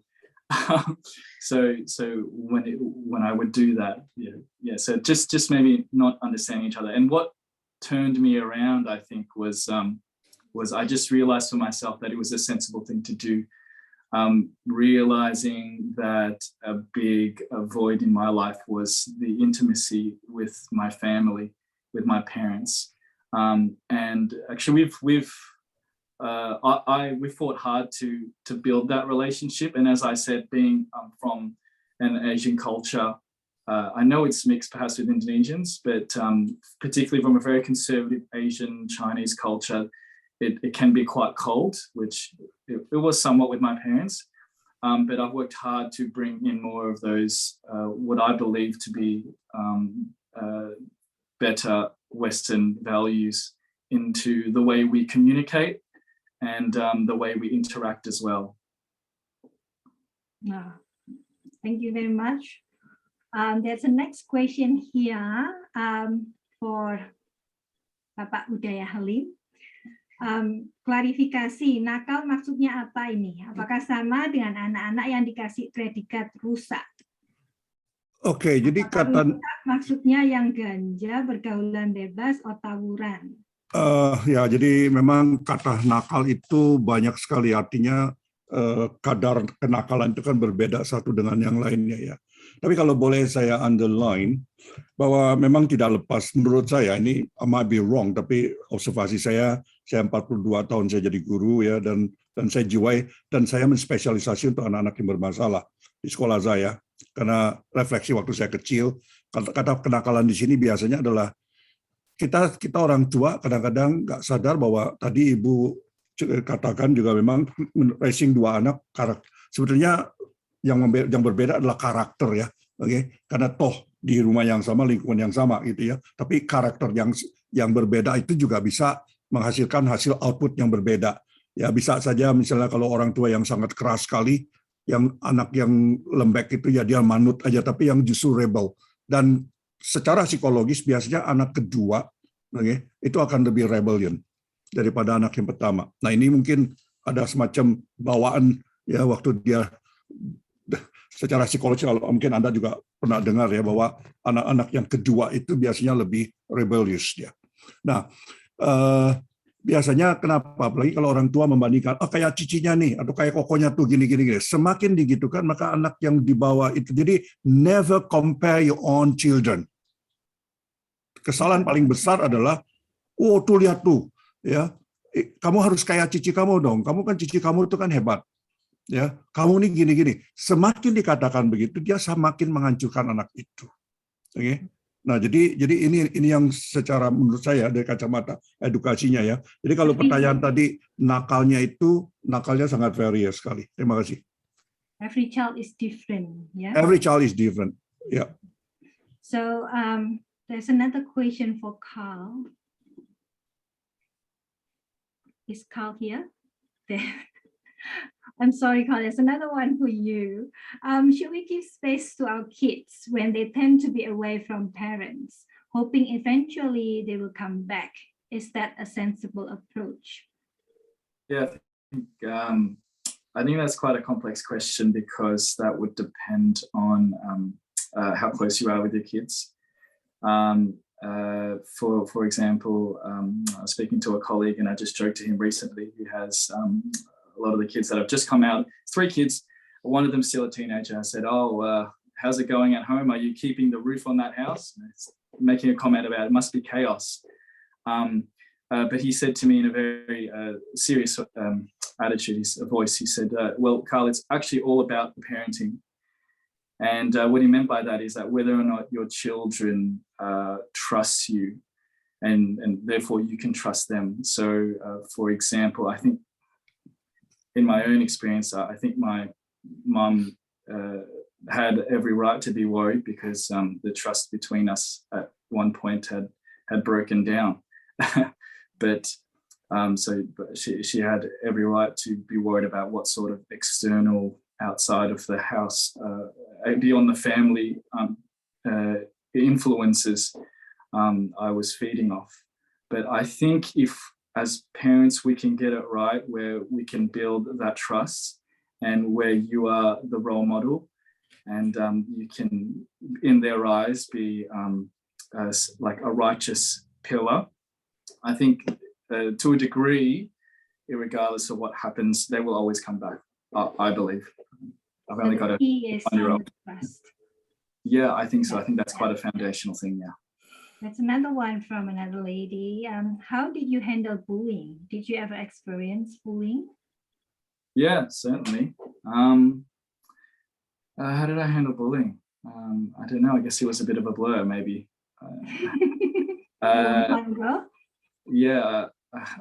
So when I would do that, so just maybe not understanding each other. And what turned me around, I think, was I just realized for myself that it was a sensible thing to do. Realizing that a big void in my life was the intimacy with my family, with my parents, and actually we fought hard to build that relationship. And as I said, being from an Asian culture, I know it's mixed perhaps with Indonesians, but particularly from a very conservative Asian Chinese culture, it can be quite cold, which it was somewhat with my parents. But I've worked hard to bring in more of those, what I believe to be better Western values into the way we communicate and the way we interact as well. Thank you very much. There's a next question here for Bapak Udaya Halim. Klarifikasi, nakal maksudnya apa ini? Apakah sama dengan anak-anak yang dikasih predikat rusak? Oke, jadi kata maksudnya yang ganja, bergaulan bebas, atau tawuran? Ya, jadi memang kata nakal itu banyak sekali, artinya kadar kenakalan itu kan berbeda satu dengan yang lainnya ya. Tapi kalau boleh saya underline bahwa memang tidak lepas, menurut saya, ini I might be wrong, tapi observasi saya 42 tahun saya jadi guru ya, dan saya jiwai dan saya menspesialisasi untuk anak-anak yang bermasalah di sekolah saya. Karena refleksi waktu saya kecil, kata kenakalan di sini biasanya adalah kita orang tua kadang-kadang nggak sadar bahwa tadi Ibu katakan juga memang raising dua anak, sebetulnya yang berbeda adalah karakter ya, oke? Karena toh di rumah yang sama, lingkungan yang sama gitu ya, tapi karakter yang berbeda itu juga bisa menghasilkan hasil output yang berbeda. Ya bisa saja misalnya kalau orang tua yang sangat keras sekali, yang anak yang lembek itu ya dia manut aja, tapi yang justru rebel. Dan secara psikologis biasanya anak kedua, okay, itu akan lebih rebellion daripada anak yang pertama. Nah ini mungkin ada semacam bawaan ya waktu dia secara psikologis, kalau mungkin Anda juga pernah dengar ya bahwa anak-anak yang kedua itu biasanya lebih rebellious ya. Nah biasanya kenapa? Apalagi kalau orang tua membandingkan, oh kayak cicinya nih atau kayak kokonya tuh gini-gini. Semakin digitukan maka anak yang di bawah itu. Jadi never compare your own children. Kesalahan paling besar adalah, oh tuh lihat tuh, ya, kamu harus kayak cici kamu dong. Kamu kan cici kamu itu kan hebat, ya. Kamu nih gini-gini. Semakin dikatakan begitu, dia semakin menghancurkan anak itu. Oke. Nah, jadi ini yang secara menurut saya dari kacamata edukasinya ya. Jadi kalau pertanyaan tadi nakalnya sangat various sekali. Terima kasih. Every child is different, yeah. Every child is different. Yeah. So there's another question for Carl. Is Carl here? There. I'm sorry, Carl. There's another one for you. Should we give space to our kids when they tend to be away from parents, hoping eventually they will come back? Is that a sensible approach? Yeah, I think that's quite a complex question because that would depend on how close you are with your kids. For example, I was speaking to a colleague and I just joked to him recently, who has a lot of the kids that have just come out, 3 kids, one of them still a teenager. I said, oh, how's it going at home? Are you keeping the roof on that house? Making a comment about it must be chaos. But he said to me in a very serious attitude, voice, he said, well, Carl, it's actually all about the parenting. And what he meant by that is that whether or not your children trust you and therefore you can trust them. So, for example, I think in my own experience, I think my mum had every right to be worried because the trust between us at one point had broken down. But she had every right to be worried about what sort of external outside of the house, beyond the family influences I was feeding off. But I think if as parents we can get it right where we can build that trust and where you are the role model and you can in their eyes be like a righteous pillar. I think to a degree, regardless of what happens, they will always come back. I believe. I've only got a 1-year-old. Yeah, I think so. I think that's quite a foundational thing. Yeah. That's another one from another lady. How did you handle bullying? Did you ever experience bullying? Yeah, certainly. How did I handle bullying? I don't know. I guess it was a bit of a blur, maybe. Yeah,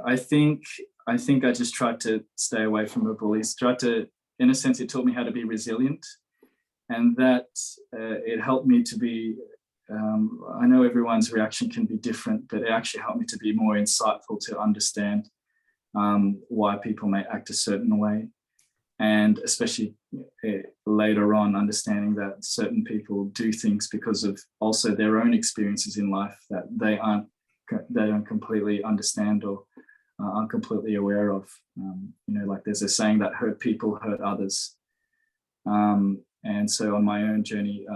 I think I just tried to stay away from the bullies. Tried to, in a sense, it taught me how to be resilient, and that it helped me to be. I know everyone's reaction can be different, but it actually helped me to be more insightful to understand why people may act a certain way, and especially later on understanding that certain people do things because of also their own experiences in life that they don't completely understand or aren't completely aware of. Like there's a saying that hurt people hurt others. And so on my own journey,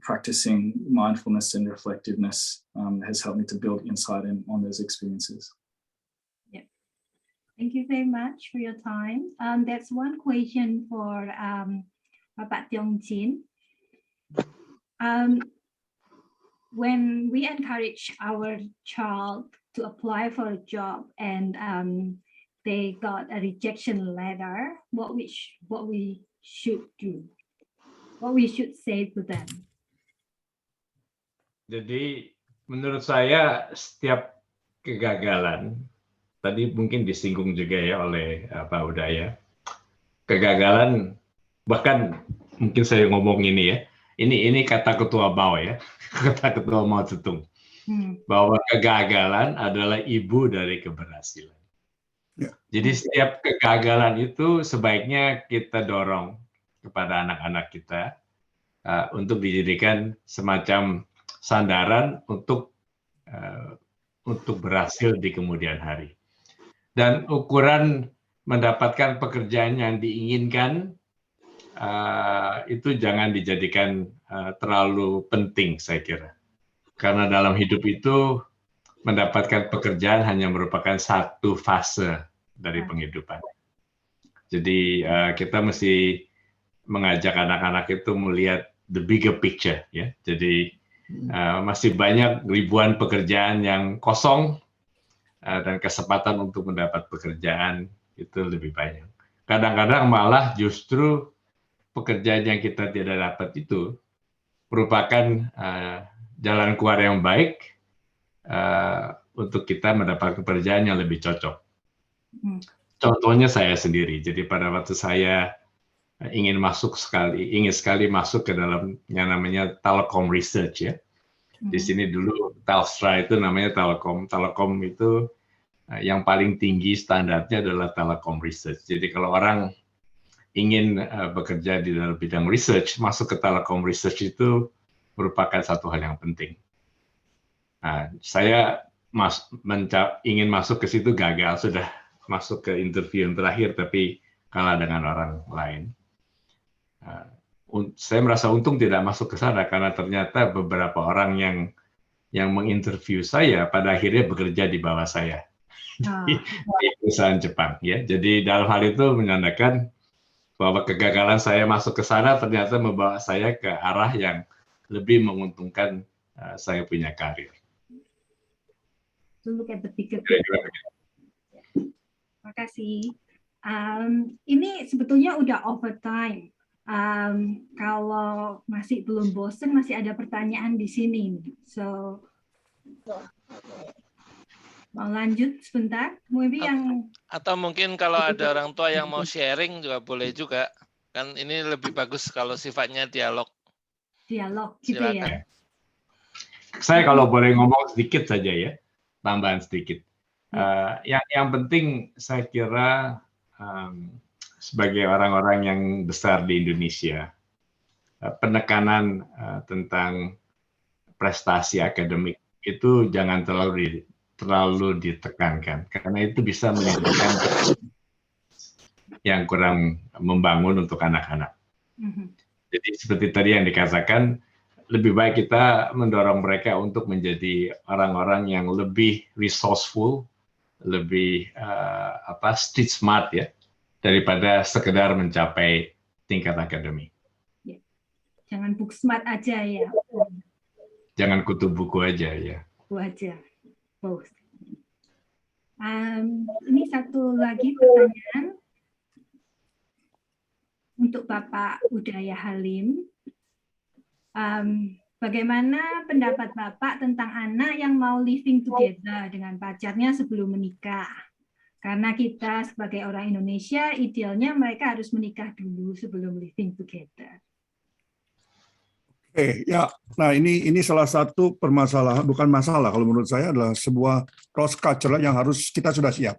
practicing mindfulness and reflectiveness has helped me to build insight on those experiences. Yeah. Thank you very much for your time. That's one question for Bapak Tiong Jin. When we encourage our child to apply for a job and they got a rejection letter, what we should do, what we should say to them. Jadi menurut saya setiap kegagalan, tadi mungkin disinggung juga ya oleh Pak Udaya, kegagalan bahkan mungkin saya ngomong ini ya, ini kata ketua BAO ya, kata ketua Mao Zedong, bahwa kegagalan adalah ibu dari keberhasilan. Ya. Jadi setiap kegagalan itu sebaiknya kita dorong kepada anak-anak kita untuk dijadikan semacam sandaran untuk berhasil di kemudian hari. Dan ukuran mendapatkan pekerjaan yang diinginkan itu jangan dijadikan terlalu penting, saya kira. Karena dalam hidup itu mendapatkan pekerjaan hanya merupakan satu fase dari penghidupan. Jadi kita mesti mengajak anak-anak itu melihat the bigger picture, ya. Jadi masih banyak ribuan pekerjaan yang kosong dan kesempatan untuk mendapat pekerjaan itu lebih banyak. Kadang-kadang malah justru pekerjaan yang kita tidak dapat itu merupakan jalan keluar yang baik untuk kita mendapat pekerjaan yang lebih cocok. Contohnya saya sendiri. Jadi pada waktu saya ingin sekali masuk ke dalam yang namanya Telekom Research ya. Di sini dulu Telstra itu namanya Telekom. Telekom itu yang paling tinggi standarnya adalah Telekom Research. Jadi kalau orang ingin bekerja di dalam bidang research, masuk ke Telekom Research itu merupakan satu hal yang penting. Nah, saya ingin masuk ke situ gagal, sudah masuk ke interview yang terakhir tapi kalah dengan orang lain. Saya merasa untung tidak masuk ke sana karena ternyata beberapa orang yang menginterview saya pada akhirnya bekerja di bawah saya di perusahaan Jepang. Ya, jadi dalam hal itu menandakan bahwa kegagalan saya masuk ke sana ternyata membawa saya ke arah yang lebih menguntungkan saya punya karir. Look at the bigger picture. Terima kasih. Ini sebetulnya udah overtime. Kalau masih belum bosen, masih ada pertanyaan di sini. So, mau lanjut sebentar? Maybe atau mungkin kalau ada orang tua yang mau sharing juga boleh juga. Kan ini lebih bagus kalau sifatnya dialog. Dialog gitu. Silakan. Ya. Saya kalau boleh ngomong sedikit saja ya, tambahan sedikit. Yang penting saya kira sebagai orang-orang yang besar di Indonesia, penekanan tentang prestasi akademik itu jangan terlalu ditekankan, karena itu bisa menimbulkan yang kurang membangun untuk anak-anak. Jadi seperti tadi yang dikatakan, lebih baik kita mendorong mereka untuk menjadi orang-orang yang lebih resourceful, lebih street smart ya, daripada sekedar mencapai tingkat akademik. Ya. Jangan book smart aja ya. Jangan kutub buku aja ya. Buku aja. Both. Ini satu lagi pertanyaan untuk Bapak Udaya Halim. Bagaimana pendapat Bapak tentang anak yang mau living together dengan pacarnya sebelum menikah? Karena kita sebagai orang Indonesia, idealnya mereka harus menikah dulu sebelum living together. Ya, nah ini salah satu permasalahan, bukan masalah kalau menurut saya adalah sebuah cross culture yang harus kita sudah siap.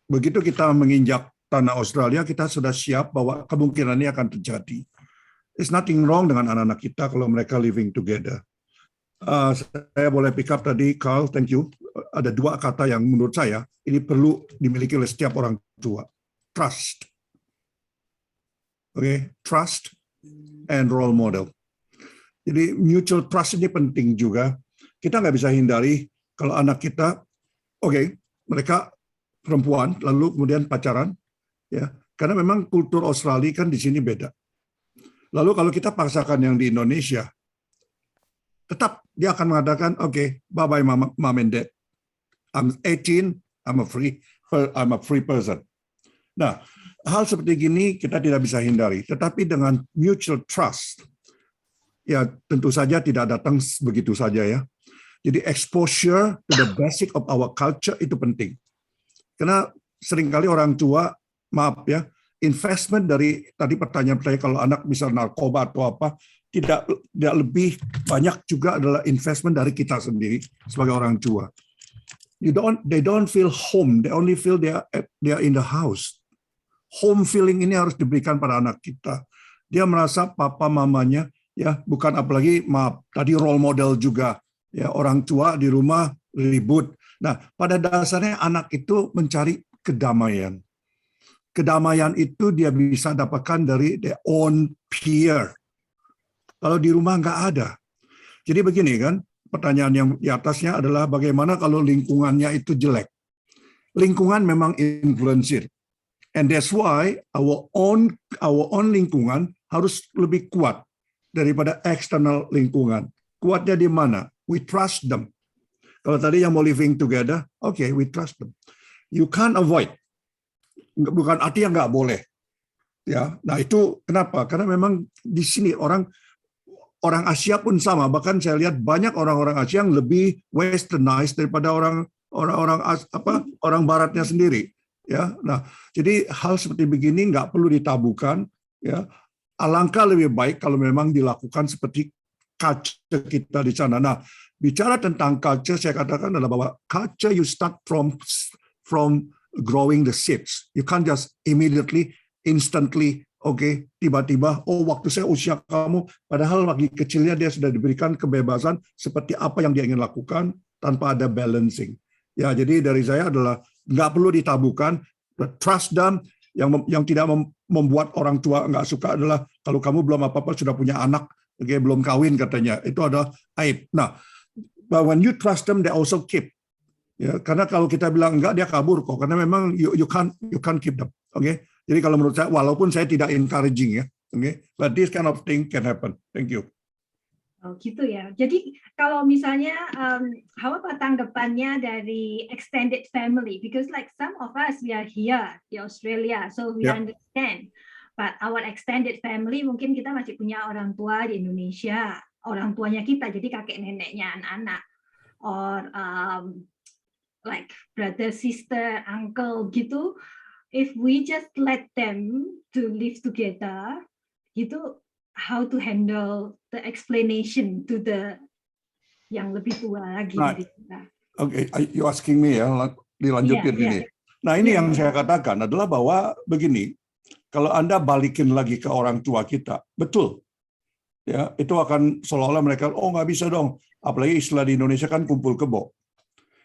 Begitu kita menginjak tanah Australia, kita sudah siap bahwa kemungkinan ini akan terjadi. There's nothing wrong dengan anak-anak kita kalau mereka living together. Saya boleh pick up tadi, Carl, thank you. Ada dua kata yang menurut saya ini perlu dimiliki oleh setiap orang tua. Trust. Oke, trust and role model. Jadi mutual trust ini penting juga. Kita nggak bisa hindari kalau anak kita, mereka perempuan, lalu kemudian pacaran, ya, karena memang kultur Australia kan di sini beda. Lalu kalau kita paksakan yang di Indonesia, tetap dia akan mengatakan, bye-bye mom and dad. I'm 18, I'm a free person. Nah, hal seperti gini kita tidak bisa hindari. Tetapi dengan mutual trust, ya tentu saja tidak datang begitu saja ya. Jadi exposure to the basic of our culture itu penting. Karena seringkali orang tua, maaf ya, investment dari tadi pertanyaan-pertanyaan kalau anak bisa narkoba atau apa, tidak lebih banyak juga adalah investment dari kita sendiri sebagai orang tua. They don't feel home, they only feel they are in the house. Home feeling ini harus diberikan pada anak kita. Dia merasa papa mamanya ya bukan, apalagi maaf tadi role model juga ya, orang tua di rumah ribut. Nah, pada dasarnya anak itu mencari kedamaian. Kedamaian itu dia bisa dapatkan dari their own peer. Kalau di rumah nggak ada. Jadi begini kan, pertanyaan yang di atasnya adalah bagaimana kalau lingkungannya itu jelek. Lingkungan memang influencer. And that's why our own lingkungan harus lebih kuat daripada eksternal lingkungan. Kuatnya di mana? We trust them. Kalau tadi yang mau living together, okay, we trust them. You can't avoid. Bukan artinya nggak boleh. Ya, nah itu kenapa? Karena memang di sini orang Asia pun sama. Bahkan saya lihat banyak orang-orang Asia yang lebih westernized daripada orang Baratnya sendiri. Ya, nah jadi hal seperti begini nggak perlu ditabukan. Ya, alangkah lebih baik kalau memang dilakukan seperti culture kita di sana. Nah, bicara tentang culture, saya katakan adalah bahwa culture you start from growing the seeds. You can't just immediately, instantly, okay, tiba-tiba, oh waktu saya usia kamu, padahal lagi kecilnya dia sudah diberikan kebebasan seperti apa yang dia ingin lakukan tanpa ada balancing. Ya, jadi dari saya adalah nggak perlu ditabukan, trust them. Yang tidak membuat orang tua nggak suka adalah kalau kamu belum apa-apa sudah punya anak, okay, belum kawin katanya, itu adalah aib. Nah, but when you trust them, they also keep. Ya, karena kalau kita bilang enggak, dia kabur kok. Karena memang you can't keep them. Okay? Jadi kalau menurut saya, walaupun saya tidak encouraging ya, okay, but this kind of thing can happen. Thank you. Oh gitu ya. Jadi kalau misalnya, apa tanggapannya dari extended family? Because like some of us we are here di Australia, so we understand. But our extended family mungkin kita masih punya orang tua di Indonesia, orang tuanya kita, jadi kakek neneknya anak-anak, or like brother, sister, uncle gitu. If we just let them to live together, gitu, how to handle the explanation to the yang lebih tua lagi dari kita. Okay, you asking me ya, dilanjutin ini. Nah ini yang saya katakan adalah bahwa begini, kalau Anda balikin lagi ke orang tua kita, betul, ya itu akan seolah-olah mereka, oh nggak bisa dong, apalagi istilah di Indonesia kan kumpul kebo.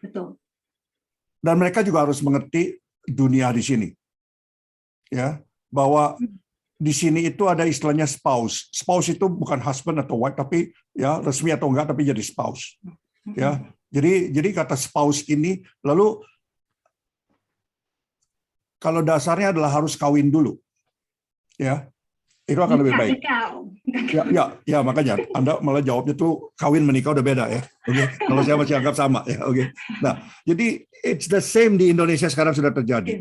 Betul. Dan mereka juga harus mengerti dunia di sini, ya bahwa di sini itu ada istilahnya spouse. Spouse itu bukan husband atau wife, tapi ya resmi atau enggak, tapi jadi spouse. Ya, jadi kata spouse ini, lalu kalau dasarnya adalah harus kawin dulu, ya itu akan lebih baik. Ya makanya Anda malah jawabnya tuh kawin menikah udah beda ya. Oke, kalau saya masih anggap sama ya. Oke. Nah, jadi it's the same di Indonesia sekarang sudah terjadi.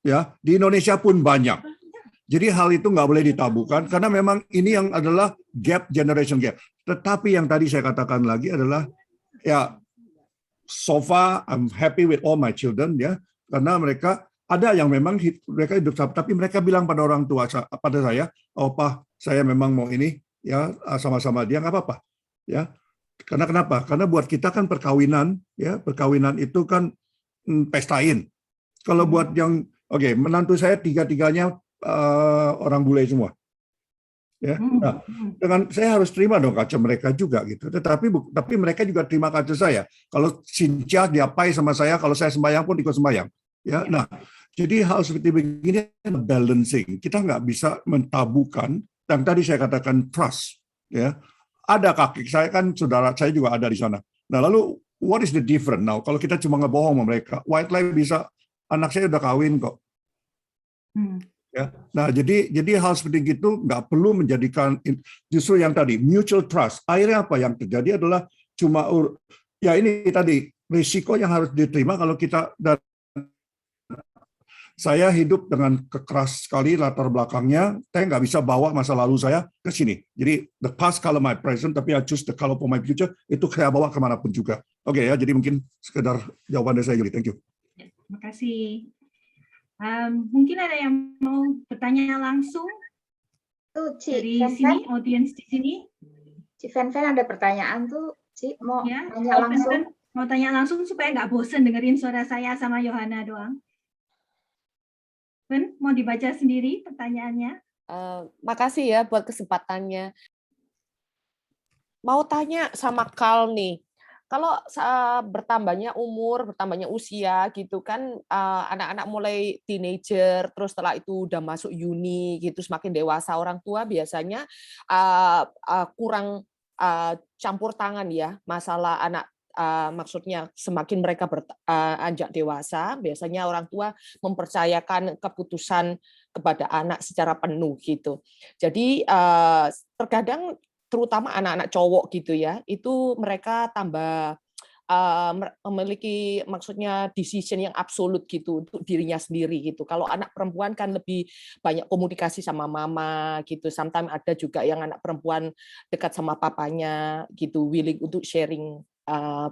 Ya, di Indonesia pun banyak. Jadi hal itu nggak boleh ditabukan karena memang ini yang adalah generation gap. Tetapi yang tadi saya katakan lagi adalah ya so far I'm happy with all my children ya, karena mereka ada yang memang mereka hidup tapi mereka bilang pada orang tua pada saya, oh Pak, saya memang mau ini ya sama-sama dia nggak apa-apa ya. Karena kenapa? Karena buat kita kan perkawinan ya, perkawinan itu kan pestain. Kalau buat yang menantu saya tiga-tiganya orang bule semua, ya. Nah, dengan saya harus terima dong kaca mereka juga gitu. Tapi mereka juga terima kaca saya. Kalau Cynthia diapai sama saya, kalau saya sembahyang pun ikut sembahyang, ya. Nah, jadi hal seperti begini balancing. Kita nggak bisa mentabukan. Yang tadi saya katakan trust, ya. Ada kaki saya kan saudara saya juga ada di sana. Nah, lalu what is the difference now? Kalau kita cuma ngebohong sama mereka, white lie bisa anak saya udah kawin kok. Ya, nah jadi hal seperti itu nggak perlu menjadikan justru yang tadi mutual trust. Akhirnya apa yang terjadi adalah cuma ya ini tadi risiko yang harus diterima kalau kita dan saya hidup dengan keras sekali latar belakangnya. Saya nggak bisa bawa masa lalu saya ke sini. Jadi the past color my present, tapi I choose the color for my future. Itu saya bawa kemanapun juga. Oke ya, jadi mungkin sekedar jawaban dari saya, Yuli. Thank you. Terima kasih. Mungkin ada yang mau bertanya langsung dari sini, audiens di sini. Ci Fen ada pertanyaan tuh, Ci mau ya, tanya langsung. Mau tanya langsung supaya nggak bosen dengerin suara saya sama Yohana doang. Ben, mau dibaca sendiri pertanyaannya? Makasih ya buat kesempatannya. Mau tanya sama Carl nih. Kalau bertambahnya umur, bertambahnya usia gitu kan, anak-anak mulai teenager, terus setelah itu udah masuk uni gitu, semakin dewasa orang tua biasanya kurang campur tangan ya masalah anak. Maksudnya semakin mereka beranjak dewasa, biasanya orang tua mempercayakan keputusan kepada anak secara penuh gitu. Jadi terkadang terutama anak-anak cowok gitu ya, itu mereka tambah memiliki maksudnya decision yang absolut gitu untuk dirinya sendiri gitu. Kalau anak perempuan kan lebih banyak komunikasi sama mama gitu. Sometimes ada juga yang anak perempuan dekat sama papanya gitu, willing untuk sharing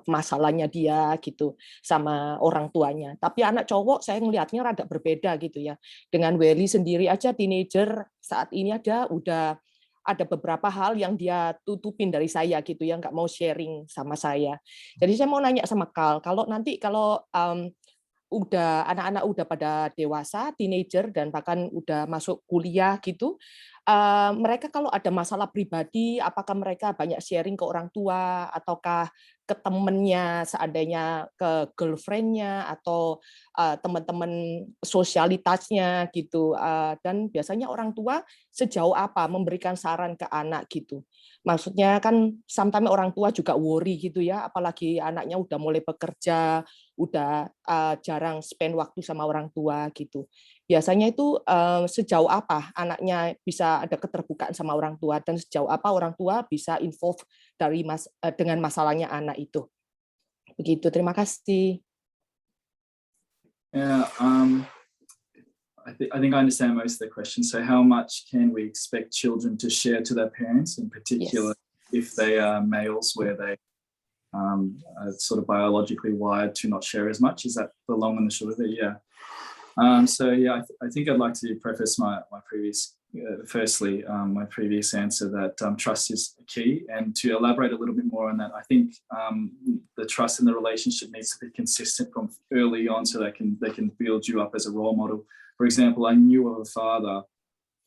masalahnya dia gitu sama orang tuanya. Tapi anak cowok saya ngelihatnya rada berbeda gitu ya. Dengan Welly sendiri aja teenager saat ini ada beberapa hal yang dia tutupin dari saya gitu ya, nggak mau sharing sama saya. Jadi saya mau nanya sama kalau nanti udah anak-anak udah pada dewasa, teenager dan bahkan udah masuk kuliah gitu, mereka kalau ada masalah pribadi, apakah mereka banyak sharing ke orang tua ataukah ke temennya, seandainya ke girlfriend-nya atau teman-teman sosialitasnya gitu. Dan biasanya orang tua sejauh apa memberikan saran ke anak gitu. Maksudnya kan sometimes orang tua juga worry gitu ya, apalagi anaknya udah mulai bekerja, udah jarang spend waktu sama orang tua gitu. Biasanya itu sejauh apa anaknya bisa ada keterbukaan sama orang tua dan sejauh apa orang tua bisa involve dengan masalahnya anak itu. Begitu, terima kasih. Yeah, I think I understand most of the question. So how much can we expect children to share to their parents, in particular if they are males where they are sort of biologically wired to not share as much? Is that the long and the short of it? Yeah. So yeah, I think I'd like to preface my previous, my previous answer that trust is key, and to elaborate a little bit more on that, I think the trust in the relationship needs to be consistent from early on, so they can build you up as a role model. For example, I knew of a father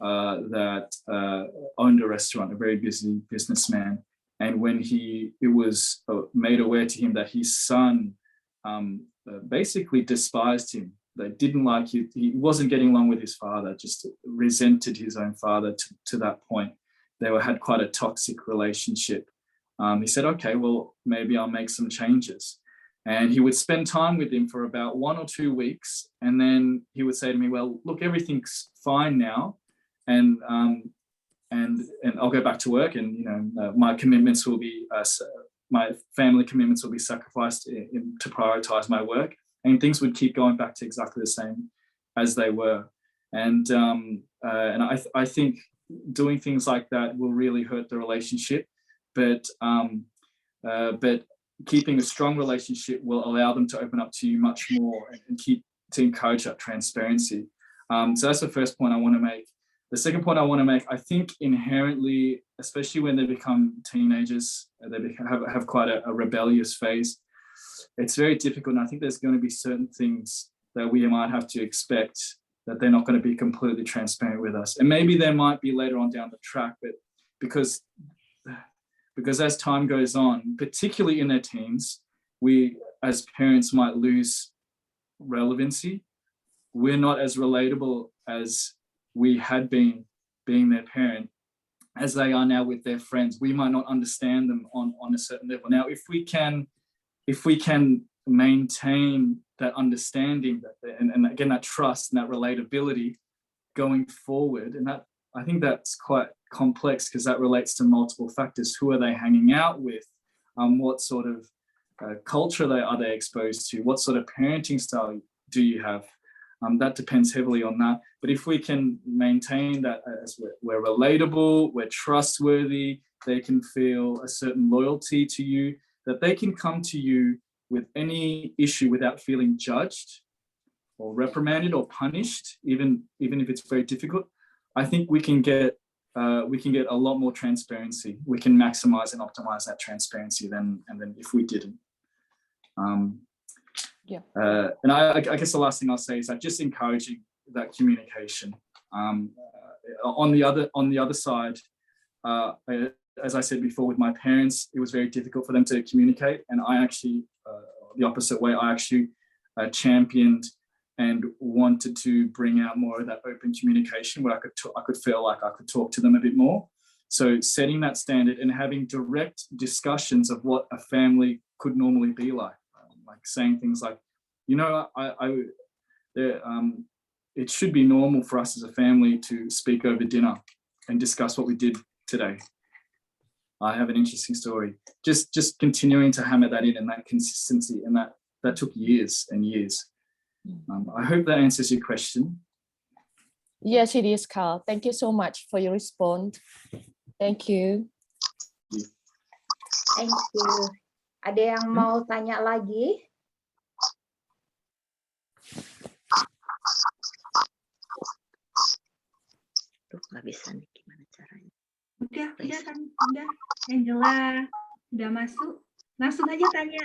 that owned a restaurant, a very busy businessman, and when it was made aware to him that his son basically despised him. They didn't like it. He wasn't getting along with his father, just resented his own father to that point. They had quite a toxic relationship. He said, okay, well, maybe I'll make some changes. And he would spend time with him for about 1 or 2 weeks. And then he would say to me, well, look, everything's fine now. And I'll go back to work, and, my commitments will be, my family commitments will be sacrificed to prioritize my work. And things would keep going back to exactly the same as they were. And I think doing things like that will really hurt the relationship. But keeping a strong relationship will allow them to open up to you much more and to encourage that transparency. So that's the first point I want to make. The second point I want to make, I think inherently, especially when they become teenagers, they have quite a rebellious phase. It's very difficult, and I think there's going to be certain things that we might have to expect that they're not going to be completely transparent with us. And maybe there might be later on down the track, but because as time goes on, particularly in their teens, we as parents might lose relevancy. We're not as relatable as we had been being their parent as they are now with their friends. We might not understand them on a certain level. Now, if we can maintain that understanding and again that trust and that relatability going forward, and that I think that's quite complex because that relates to multiple factors. Who are they hanging out with? What sort of culture are they exposed to? What sort of parenting style do you have? That depends heavily on that. But if we can maintain that as we're relatable, we're trustworthy, they can feel a certain loyalty to you, that they can come to you with any issue without feeling judged or reprimanded or punished, even if it's very difficult. I think we can get a lot more transparency. We can maximize and optimize that transparency than if we didn't. And I guess the last thing I'll say is that just encouraging that communication. On the other side, as I said before, with my parents, it was very difficult for them to communicate, and I actually, the opposite way, I actually championed and wanted to bring out more of that open communication where I could feel like I could talk to them a bit more. So setting that standard and having direct discussions of what a family could normally be like saying things like, it should be normal for us as a family to speak over dinner and discuss what we did today. I have an interesting story. Just continuing to hammer that in, and that consistency, and that took years and years. I hope that answers your question. Yes, it is, Carl. Thank you so much for your response. Thank you. Thank you. Ada yang mau tanya lagi? Tuh nggak bisa nih, gimana caranya? Udah, Angela udah masuk. Langsung aja tanya.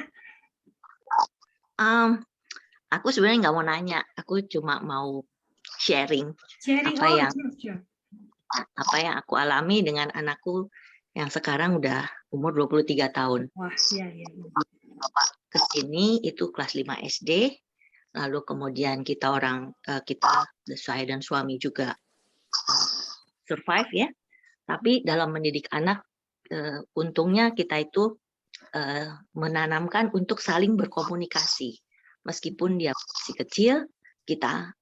Aku sebenarnya nggak mau nanya, aku cuma mau sharing apa yang aku alami dengan anakku yang sekarang udah umur 23 tahun. Wah, iya. Kesini itu kelas 5 SD, lalu kemudian kita saya dan suami juga survive ya. Tapi dalam mendidik anak, untungnya kita itu menanamkan untuk saling berkomunikasi. Meskipun dia masih kecil, kita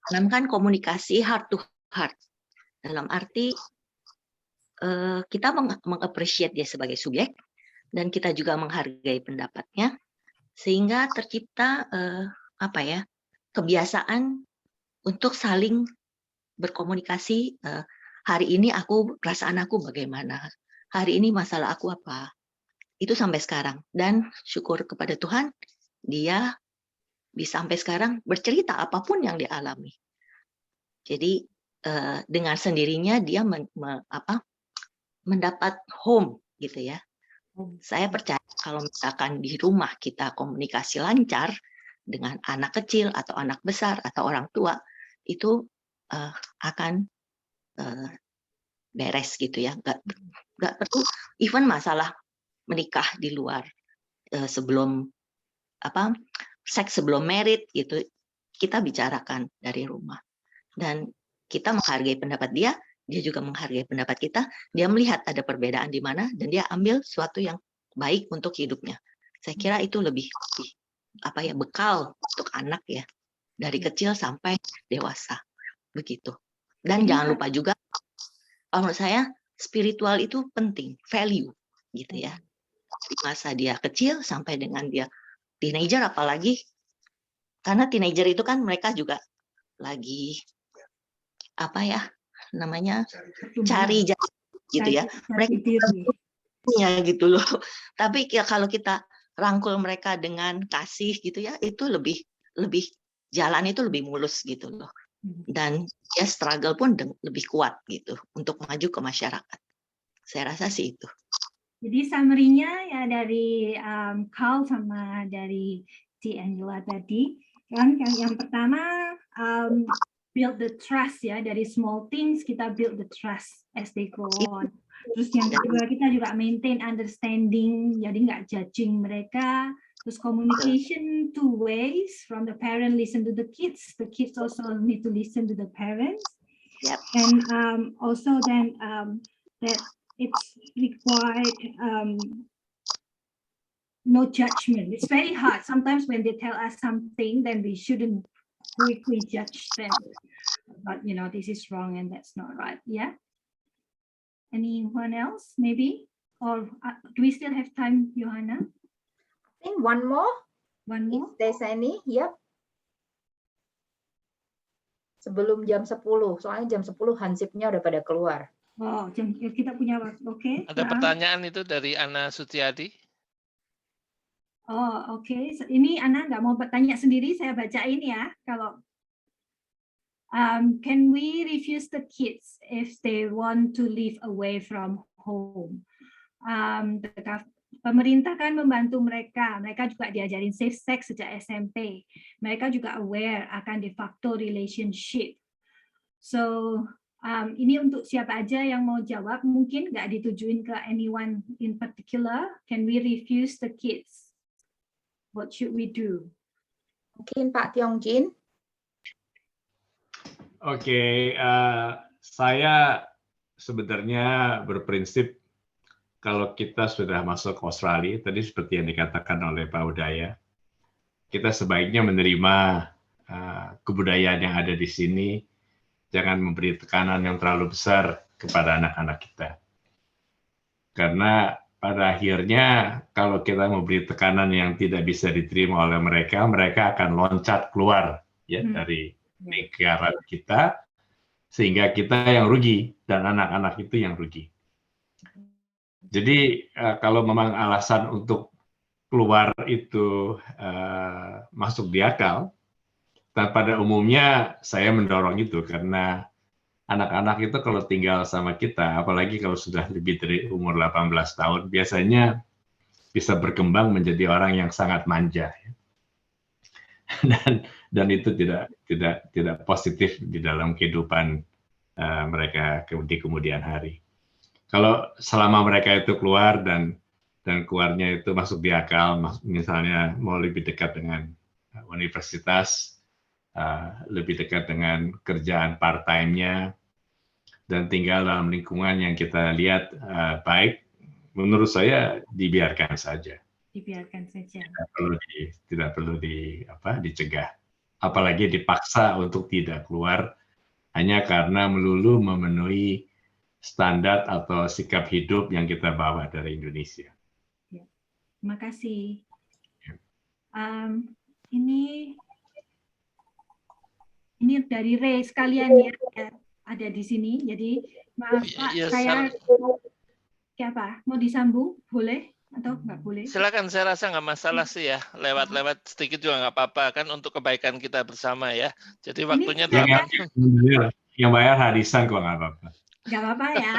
tanamkan komunikasi heart to heart. Dalam arti kita mengapresiasi dia sebagai subjek, dan kita juga menghargai pendapatnya, sehingga tercipta kebiasaan untuk saling berkomunikasi. Hari ini perasaan aku bagaimana, hari ini masalah aku apa, itu sampai sekarang. Dan syukur kepada Tuhan, dia bisa sampai sekarang bercerita apapun yang dia alami. Jadi dengan sendirinya dia mendapat home gitu ya. Saya percaya kalau misalkan di rumah kita komunikasi lancar dengan anak kecil atau anak besar atau orang tua, itu akan beres gitu ya. Nggak perlu even masalah menikah di luar sebelum seks sebelum married gitu, kita bicarakan dari rumah, dan kita menghargai pendapat dia juga menghargai pendapat kita. Dia melihat ada perbedaan di mana dan dia ambil sesuatu yang baik untuk hidupnya. Saya kira itu lebih bekal untuk anak ya, dari kecil sampai dewasa begitu. Dan jangan lupa juga, menurut saya spiritual itu penting, value gitu ya. Di masa dia kecil sampai dengan dia teenager, apalagi karena teenager itu kan mereka juga lagi cari gitu ya, mereka punya gitu loh. Tapi ya kalau kita rangkul mereka dengan kasih gitu ya, itu lebih jalan itu lebih mulus gitu loh, dan ya struggle pun lebih kuat gitu untuk maju ke masyarakat. Saya rasa sih itu. Jadi summary-nya ya dari Carl sama dari Ci Angela tadi kan, yang pertama build the trust ya, dari small things kita build the trust as they go on. Terus yang kedua kita juga maintain understanding, jadi nggak judging mereka. Terus communication two ways, from the parent listen to the kids also need to listen to the parents. Yep. And also then that it's required no judgment. It's very hard sometimes when they tell us something, then we shouldn't quickly judge them, but this is wrong and that's not right. Yeah, anyone else maybe, or do we still have time, Johanna? I think one more if there's any. Yep, sebelum jam 10, soalnya jam 10 hansipnya udah pada keluar. Oh, kita punya waktu. Oke. Ada pertanyaan itu dari Ana Sutiadi. Oh, oke. So, ini Ana nggak mau bertanya sendiri, saya bacain ya. Kalau can we refuse the kids if they want to live away from home? Pemerintah kan membantu mereka juga diajarin safe sex sejak SMP. Mereka juga aware akan de facto relationship. So ini untuk siapa aja yang mau jawab, mungkin nggak ditujuin ke anyone in particular. Can we refuse the kids? What should we do? Mungkin Pak Tiongjin. Oke, saya sebenarnya berprinsip kalau kita sudah masuk ke Australia, tadi seperti yang dikatakan oleh Pak Udaya, kita sebaiknya menerima kebudayaan yang ada di sini, jangan memberi tekanan yang terlalu besar kepada anak-anak kita. Karena pada akhirnya kalau kita memberi tekanan yang tidak bisa diterima oleh mereka, mereka akan loncat keluar ya dari negara kita, sehingga kita yang rugi dan anak-anak itu yang rugi. Jadi kalau memang alasan untuk keluar itu masuk di akal, dan pada umumnya saya mendorong itu karena anak-anak itu kalau tinggal sama kita, apalagi kalau sudah lebih dari umur 18 tahun, biasanya bisa berkembang menjadi orang yang sangat manja. Dan itu tidak positif di dalam kehidupan mereka di kemudian hari. Kalau selama mereka itu keluar dan keluarnya itu masuk di akal, misalnya mau lebih dekat dengan universitas, lebih dekat dengan kerjaan part-time-nya, dan tinggal dalam lingkungan yang kita lihat baik, menurut saya dibiarkan saja. Dibiarkan saja. Tidak perlu dicegah. Apalagi dipaksa untuk tidak keluar hanya karena melulu memenuhi standar atau sikap hidup yang kita bawa dari Indonesia. Ya. Terima kasih. Ini dari Ray sekalian ya, ada di sini. Jadi maaf Pak, saya siapa? Mau disambung? Boleh atau nggak boleh? Silakan, saya rasa nggak masalah sih ya. Lewat-lewat sedikit juga nggak apa-apa kan, untuk kebaikan kita bersama ya. Jadi waktunya yang bayar harisan kok nggak apa-apa. Nggak apa-apa ya.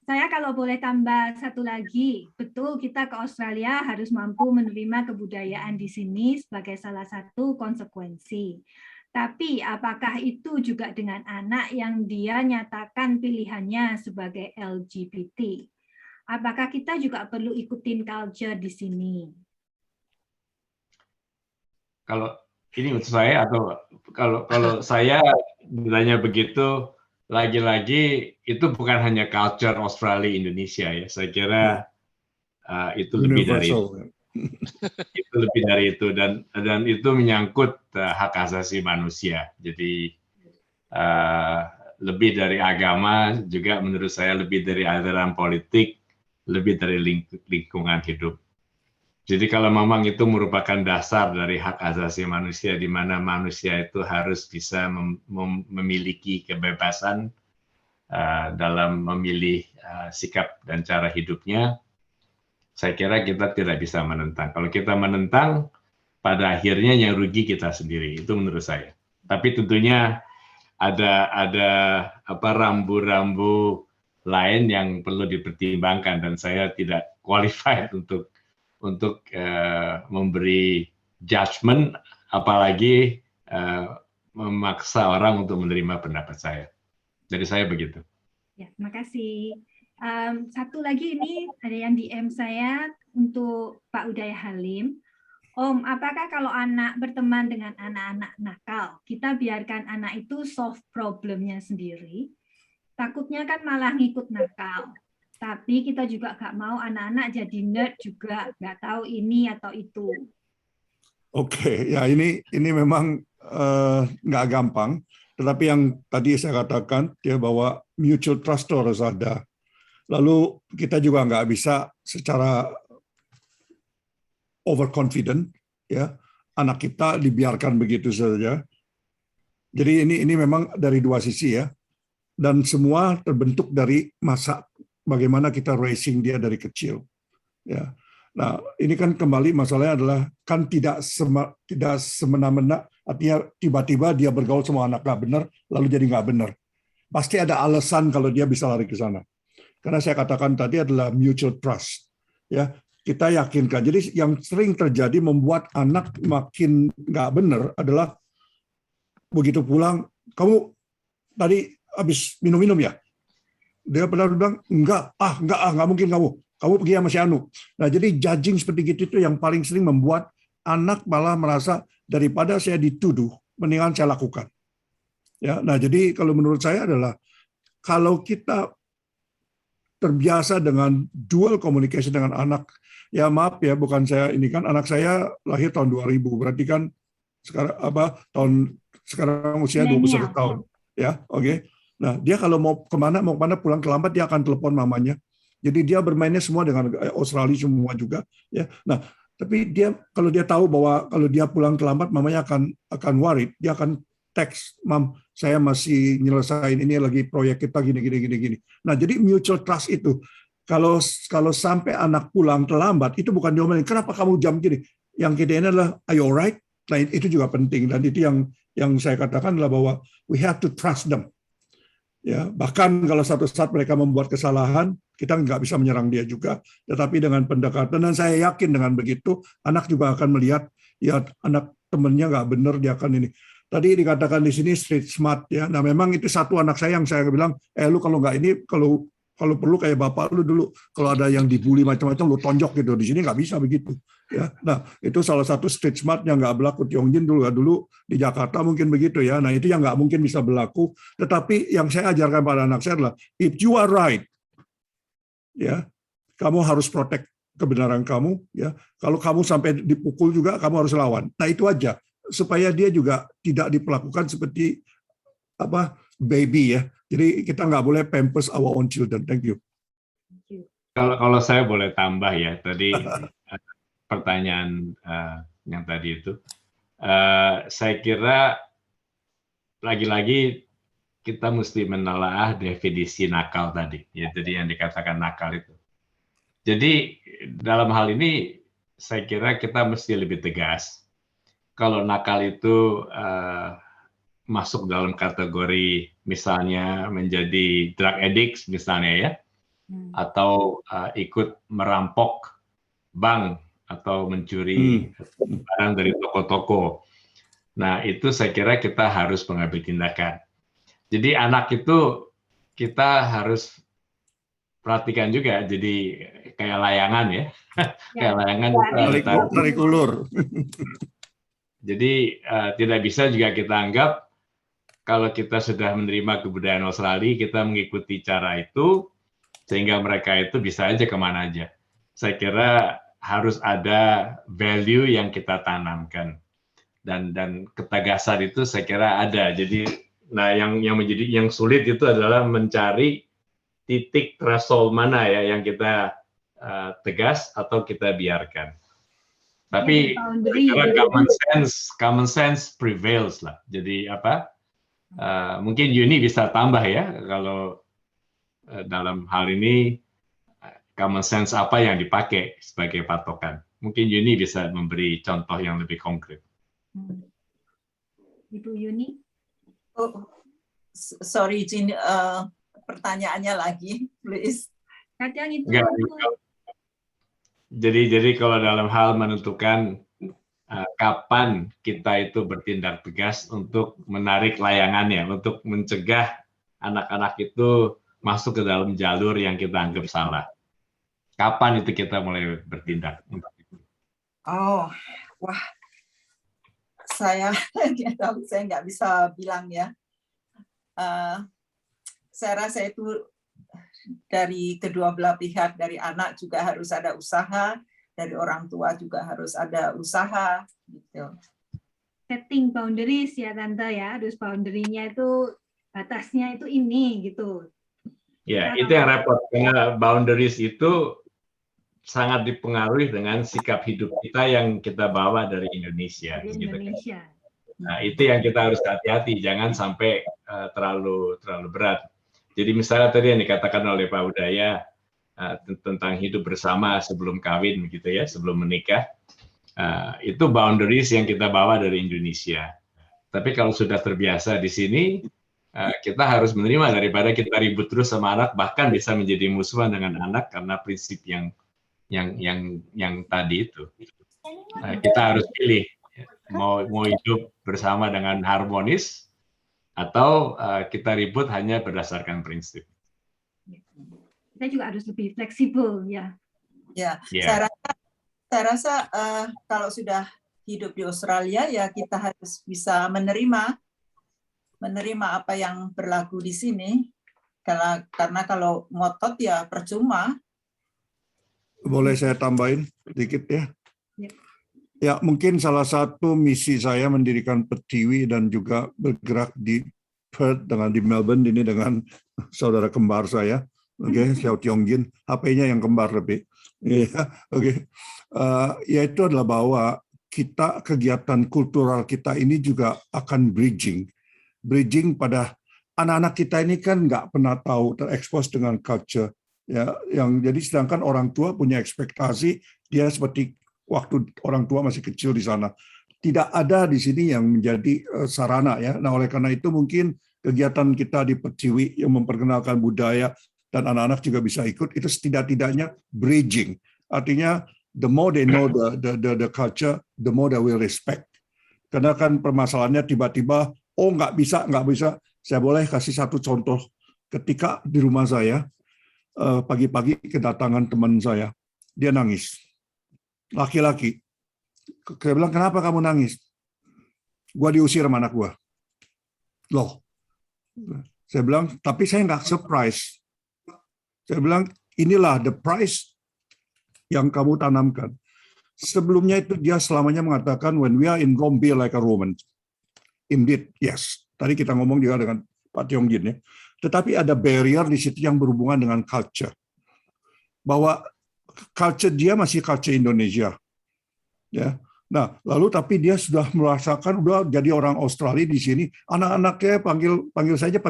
Saya kalau boleh tambah satu lagi, betul kita ke Australia harus mampu menerima kebudayaan di sini sebagai salah satu konsekuensi. Tapi apakah itu juga dengan anak yang dia nyatakan pilihannya sebagai LGBT? Apakah kita juga perlu ikutin culture di sini? Kalau ini untuk saya, atau kalau saya bilangnya begitu, lagi-lagi itu bukan hanya culture Australia Indonesia ya. Saya kira itu lebih dari itu. Itu lebih dari itu, dan itu menyangkut hak asasi manusia. Jadi lebih dari agama, juga menurut saya lebih dari aliran politik, lebih dari lingkungan hidup. Jadi kalau memang itu merupakan dasar dari hak asasi manusia, di mana manusia itu harus bisa memiliki kebebasan dalam memilih sikap dan cara hidupnya, saya kira kita tidak bisa menentang. Kalau kita menentang, pada akhirnya yang rugi kita sendiri. Itu menurut saya. Tapi tentunya ada rambu-rambu lain yang perlu dipertimbangkan, dan saya tidak qualified untuk memberi judgement, apalagi memaksa orang untuk menerima pendapat saya. Dari saya begitu. Ya, terima kasih. Satu lagi ini ada yang DM saya untuk Pak Udaya Halim. Om, apakah kalau anak berteman dengan anak-anak nakal, kita biarkan anak itu solve problemnya sendiri? Takutnya kan malah ngikut nakal. Tapi kita juga nggak mau anak-anak jadi nerd juga, nggak tahu ini atau itu. Oke, ya ini memang nggak gampang. Tetapi yang tadi saya katakan, dia bahwa mutual trust itu harus ada. Lalu kita juga nggak bisa secara overconfident, ya, anak kita dibiarkan begitu saja. Jadi ini memang dari dua sisi ya, dan semua terbentuk dari masa bagaimana kita raising dia dari kecil, ya. Nah ini kan kembali masalahnya adalah kan tidak semena-mena, artinya tiba-tiba dia bergaul sama anak nggak benar, lalu jadi nggak benar. Pasti ada alasan kalau dia bisa lari ke sana. Karena saya katakan tadi adalah mutual trust, ya. Kita yakinkan. Jadi yang sering terjadi membuat anak makin nggak benar adalah begitu pulang, kamu tadi habis minum-minum ya? Dia pernah bilang, enggak mungkin kamu pergi sama si Anu. Nah, jadi judging seperti gitu itu yang paling sering membuat anak malah merasa daripada saya dituduh, mendingan saya lakukan. Ya, nah jadi kalau menurut saya adalah kalau kita terbiasa dengan dual communication dengan anak, ya maaf ya, bukan saya ini kan anak saya lahir tahun 2000, berarti kan sekarang usia 21 tahun, ya, oke. Nah dia kalau mau kemana pulang terlambat dia akan telepon mamanya, Jadi dia bermainnya semua dengan Australia semua juga, ya. Nah, tapi dia kalau dia tahu bahwa kalau dia pulang terlambat, mamanya akan worried, dia akan teks, Mam, saya masih nyelesain ini lagi proyek kita gini. Nah, jadi mutual trust itu, kalau sampai anak pulang terlambat, itu bukan diomelin, kenapa kamu jam gini? Yang kita ini adalah, are you alright? Nah, itu juga penting, dan itu yang saya katakan adalah bahwa we have to trust them. Ya, bahkan kalau satu saat mereka membuat kesalahan, kita nggak bisa menyerang dia juga, tetapi dengan pendekatan, dan saya yakin dengan begitu, anak juga akan melihat, ya anak temennya nggak benar, dia akan ini. Tadi dikatakan di sini street smart, ya. Nah, memang itu satu anak saya yang saya bilang, lu kalau nggak ini, kalau perlu kayak bapak lu dulu, kalau ada yang dibully macam-macam, lu tonjok gitu. Di sini nggak bisa begitu. Ya, nah itu salah satu street smart yang nggak berlaku Tianjin dulu di Jakarta mungkin begitu ya. Nah itu yang nggak mungkin bisa berlaku. Tetapi yang saya ajarkan pada anak saya adalah, if you are right, ya, kamu harus protect kebenaran kamu. Ya, kalau kamu sampai dipukul juga, kamu harus lawan. Nah itu aja, supaya dia juga tidak diperlakukan seperti baby ya. Jadi kita nggak boleh pampers our own children. Thank you. Kalau saya boleh tambah ya, tadi pertanyaan yang tadi itu, saya kira lagi-lagi kita mesti menelaah definisi nakal tadi, ya, jadi yang dikatakan nakal itu. Jadi dalam hal ini saya kira kita mesti lebih tegas. Kalau nakal itu masuk dalam kategori misalnya menjadi drug addicts misalnya ya, atau ikut merampok bank atau mencuri barang dari toko-toko. Nah itu saya kira kita harus mengambil tindakan. Jadi anak itu kita harus perhatikan juga, jadi kayak layangan ya, kayak layangan tarik ulur. Jadi tidak bisa juga kita anggap kalau kita sudah menerima kebudayaan Australia, kita mengikuti cara itu, sehingga mereka itu bisa aja kemana aja. Saya kira harus ada value yang kita tanamkan. Dan ketegasan itu saya kira ada. Jadi, nah yang sulit itu adalah mencari titik threshold mana ya yang kita tegas atau kita biarkan. Tapi common sense prevails lah. Jadi mungkin Yuni bisa tambah ya kalau dalam hal ini common sense apa yang dipakai sebagai patokan. Mungkin Yuni bisa memberi contoh yang lebih konkret. Ibu Yuni. Oh, sorry Jin, pertanyaannya lagi, please. Kadang itu. Jadi kalau dalam hal menentukan kapan kita itu bertindak tegas untuk menarik layangannya, untuk mencegah anak-anak itu masuk ke dalam jalur yang kita anggap salah. Kapan itu kita mulai bertindak? Oh, wah, saya nggak bisa bilang ya. Saya rasa itu dari kedua belah pihak, dari anak juga harus ada usaha, dari orang tua juga harus ada usaha gitu. Setting boundaries ya Tante ya, harus boundary-nya itu batasnya itu ini gitu. Ya, itu yang repot karena boundaries itu sangat dipengaruhi dengan sikap hidup kita yang kita bawa dari Indonesia. Indonesia. Nah, itu yang kita harus hati-hati, jangan sampai terlalu berat. Jadi misalnya tadi yang dikatakan oleh Pak Udaya tentang hidup bersama sebelum kawin, gitu ya, sebelum menikah, itu boundaries yang kita bawa dari Indonesia. Tapi kalau sudah terbiasa di sini, kita harus menerima daripada kita ribut terus sama anak, bahkan bisa menjadi musuhan dengan anak karena prinsip yang tadi itu. Kita harus pilih mau hidup bersama dengan harmonis atau kita ribut hanya berdasarkan prinsip. Kita juga harus lebih fleksibel ya. Ya, yeah. Saya rasa kalau sudah hidup di Australia ya kita harus bisa menerima apa yang berlaku di sini. Karena kalau ngotot ya percuma. Boleh saya tambahin sedikit ya? Ya, mungkin salah satu misi saya mendirikan Pertiwi dan juga bergerak di Perth dengan di Melbourne ini dengan saudara kembar saya. Oke, Xiao Tiongjin, HP-nya yang kembar lebih. Iya, oke. Yaitu adalah bahwa kita kegiatan kultural kita ini juga akan bridging pada anak-anak kita ini kan nggak pernah tahu terekspos dengan culture ya, yang jadi sedangkan orang tua punya ekspektasi dia seperti waktu orang tua masih kecil di sana. Tidak ada di sini yang menjadi sarana ya. Nah oleh karena itu mungkin kegiatan kita di Pertiwi yang memperkenalkan budaya dan anak-anak juga bisa ikut, itu setidak-tidaknya bridging. Artinya the more they know the culture, the more they will respect. Karena kan permasalahannya tiba-tiba, oh nggak bisa. Saya boleh kasih satu contoh. Ketika di rumah saya, pagi-pagi kedatangan teman saya, dia nangis. Laki-laki. Saya bilang, kenapa kamu nangis? Gua diusir sama anak gua. Loh. Saya bilang, tapi saya nggak surprise. Saya bilang, inilah the price yang kamu tanamkan. Sebelumnya itu dia selamanya mengatakan, when we are in Rome, be like a Roman. Indeed, yes. Tadi kita ngomong juga dengan Pak Tiongjin ya. Tetapi ada barrier di situ yang berhubungan dengan culture. Bahwa culture dia masih culture Indonesia. Ya. Nah, lalu tapi dia sudah merasakan udah jadi orang Australia di sini. Anak-anaknya panggil saja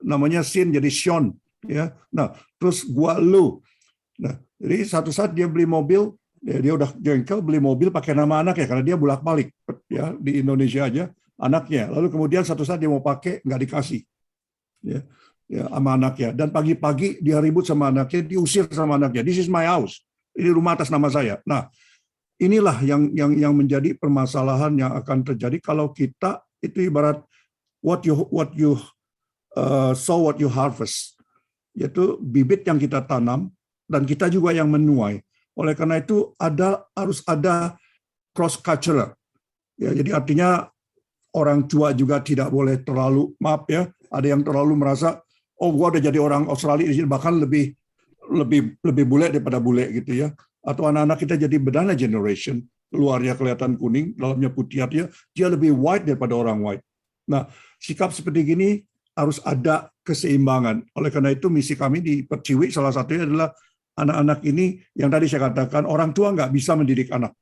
namanya Sin jadi Sean. Ya, nah terus gua lu. Nah, jadi satu saat dia beli mobil, dia udah jengkel beli mobil pakai nama anaknya karena dia bolak-balik ya di Indonesia aja anaknya. Lalu kemudian satu saat dia mau pakai nggak dikasih, ya sama anaknya. Dan pagi-pagi dia ribut sama anaknya, diusir sama anaknya. This is my house, ini rumah atas nama saya. Nah, inilah yang menjadi permasalahan yang akan terjadi kalau kita itu ibarat what you sow what you harvest. Yaitu bibit yang kita tanam dan kita juga yang menuai. Oleh karena itu harus ada cross cultural. Ya, jadi artinya orang tua juga tidak boleh terlalu ada yang terlalu merasa oh gua udah jadi orang Australia di sini bahkan lebih bule daripada bule gitu ya. Atau anak-anak kita jadi banana generation, luarnya kelihatan kuning, dalamnya putih, artinya dia lebih white daripada orang white. Nah, sikap seperti gini harus ada keseimbangan. Oleh karena itu misi kami di Pertiwi salah satunya adalah anak-anak ini yang tadi saya katakan orang tua nggak bisa mendidik anak.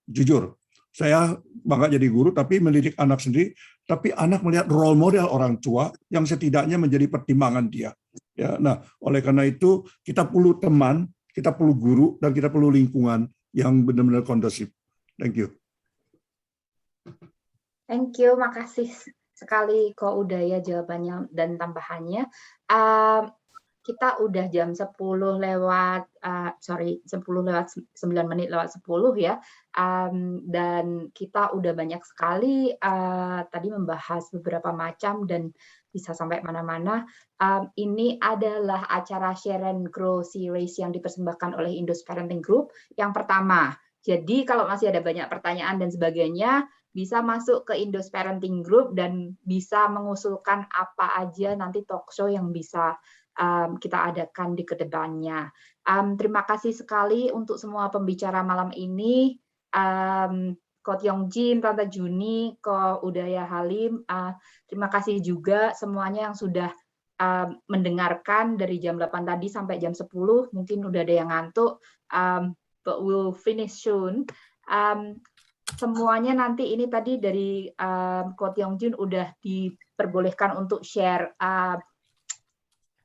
Jujur, saya bangga jadi guru tapi mendidik anak sendiri. Tapi anak melihat role model orang tua yang setidaknya menjadi pertimbangan dia. Ya, nah oleh karena itu kita perlu teman, kita perlu guru dan kita perlu lingkungan yang benar-benar kondusif. Thank you. Thank you, makasih sekali Ko Udaya jawabannya dan tambahannya. Kita udah jam 10 lewat 9 menit lewat 10 ya. Dan kita udah banyak sekali tadi membahas beberapa macam dan bisa sampai mana-mana. Ini adalah acara Share and Grow Series yang dipersembahkan oleh Indus Parenting Group yang pertama. Jadi kalau masih ada banyak pertanyaan dan sebagainya, bisa masuk ke Indus Parenting Group dan bisa mengusulkan apa aja nanti talk show yang bisa kita adakan di kedepannya. Terima kasih sekali untuk semua pembicara malam ini. Ko Tiongjin, Tante Juni, Ko Udaya Halim. Terima kasih juga semuanya yang sudah mendengarkan dari jam 8 tadi sampai jam 10. Mungkin udah ada yang ngantuk, but we'll finish soon. Semuanya nanti ini tadi dari Ko Tiongjin udah diperbolehkan untuk share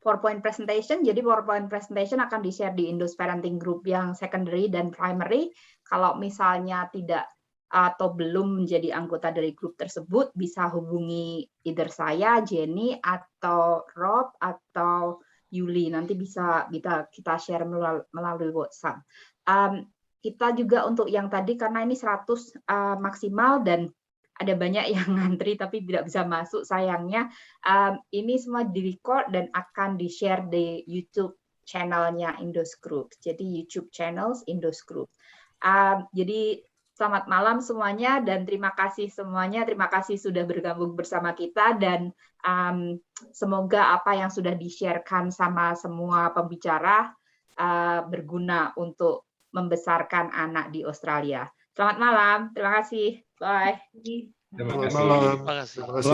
PowerPoint presentation. Jadi PowerPoint presentation akan di-share di Indus Parenting Group yang secondary dan primary. Kalau misalnya tidak atau belum menjadi anggota dari grup tersebut, bisa hubungi either saya, Jenny, atau Rob, atau Yuli. Nanti bisa kita share melalui WhatsApp. Kita juga untuk yang tadi, karena ini 100 maksimal dan ada banyak yang ngantri tapi tidak bisa masuk sayangnya. Ini semua di-record dan akan di-share di YouTube channel-nya Indus Group. Jadi YouTube channels Indus Group. Jadi selamat malam semuanya dan terima kasih semuanya. Terima kasih sudah bergabung bersama kita dan semoga apa yang sudah di-sharekan sama semua pembicara berguna untuk membesarkan anak di Australia. Selamat malam. Terima kasih. Bye. Terima kasih. Terima kasih.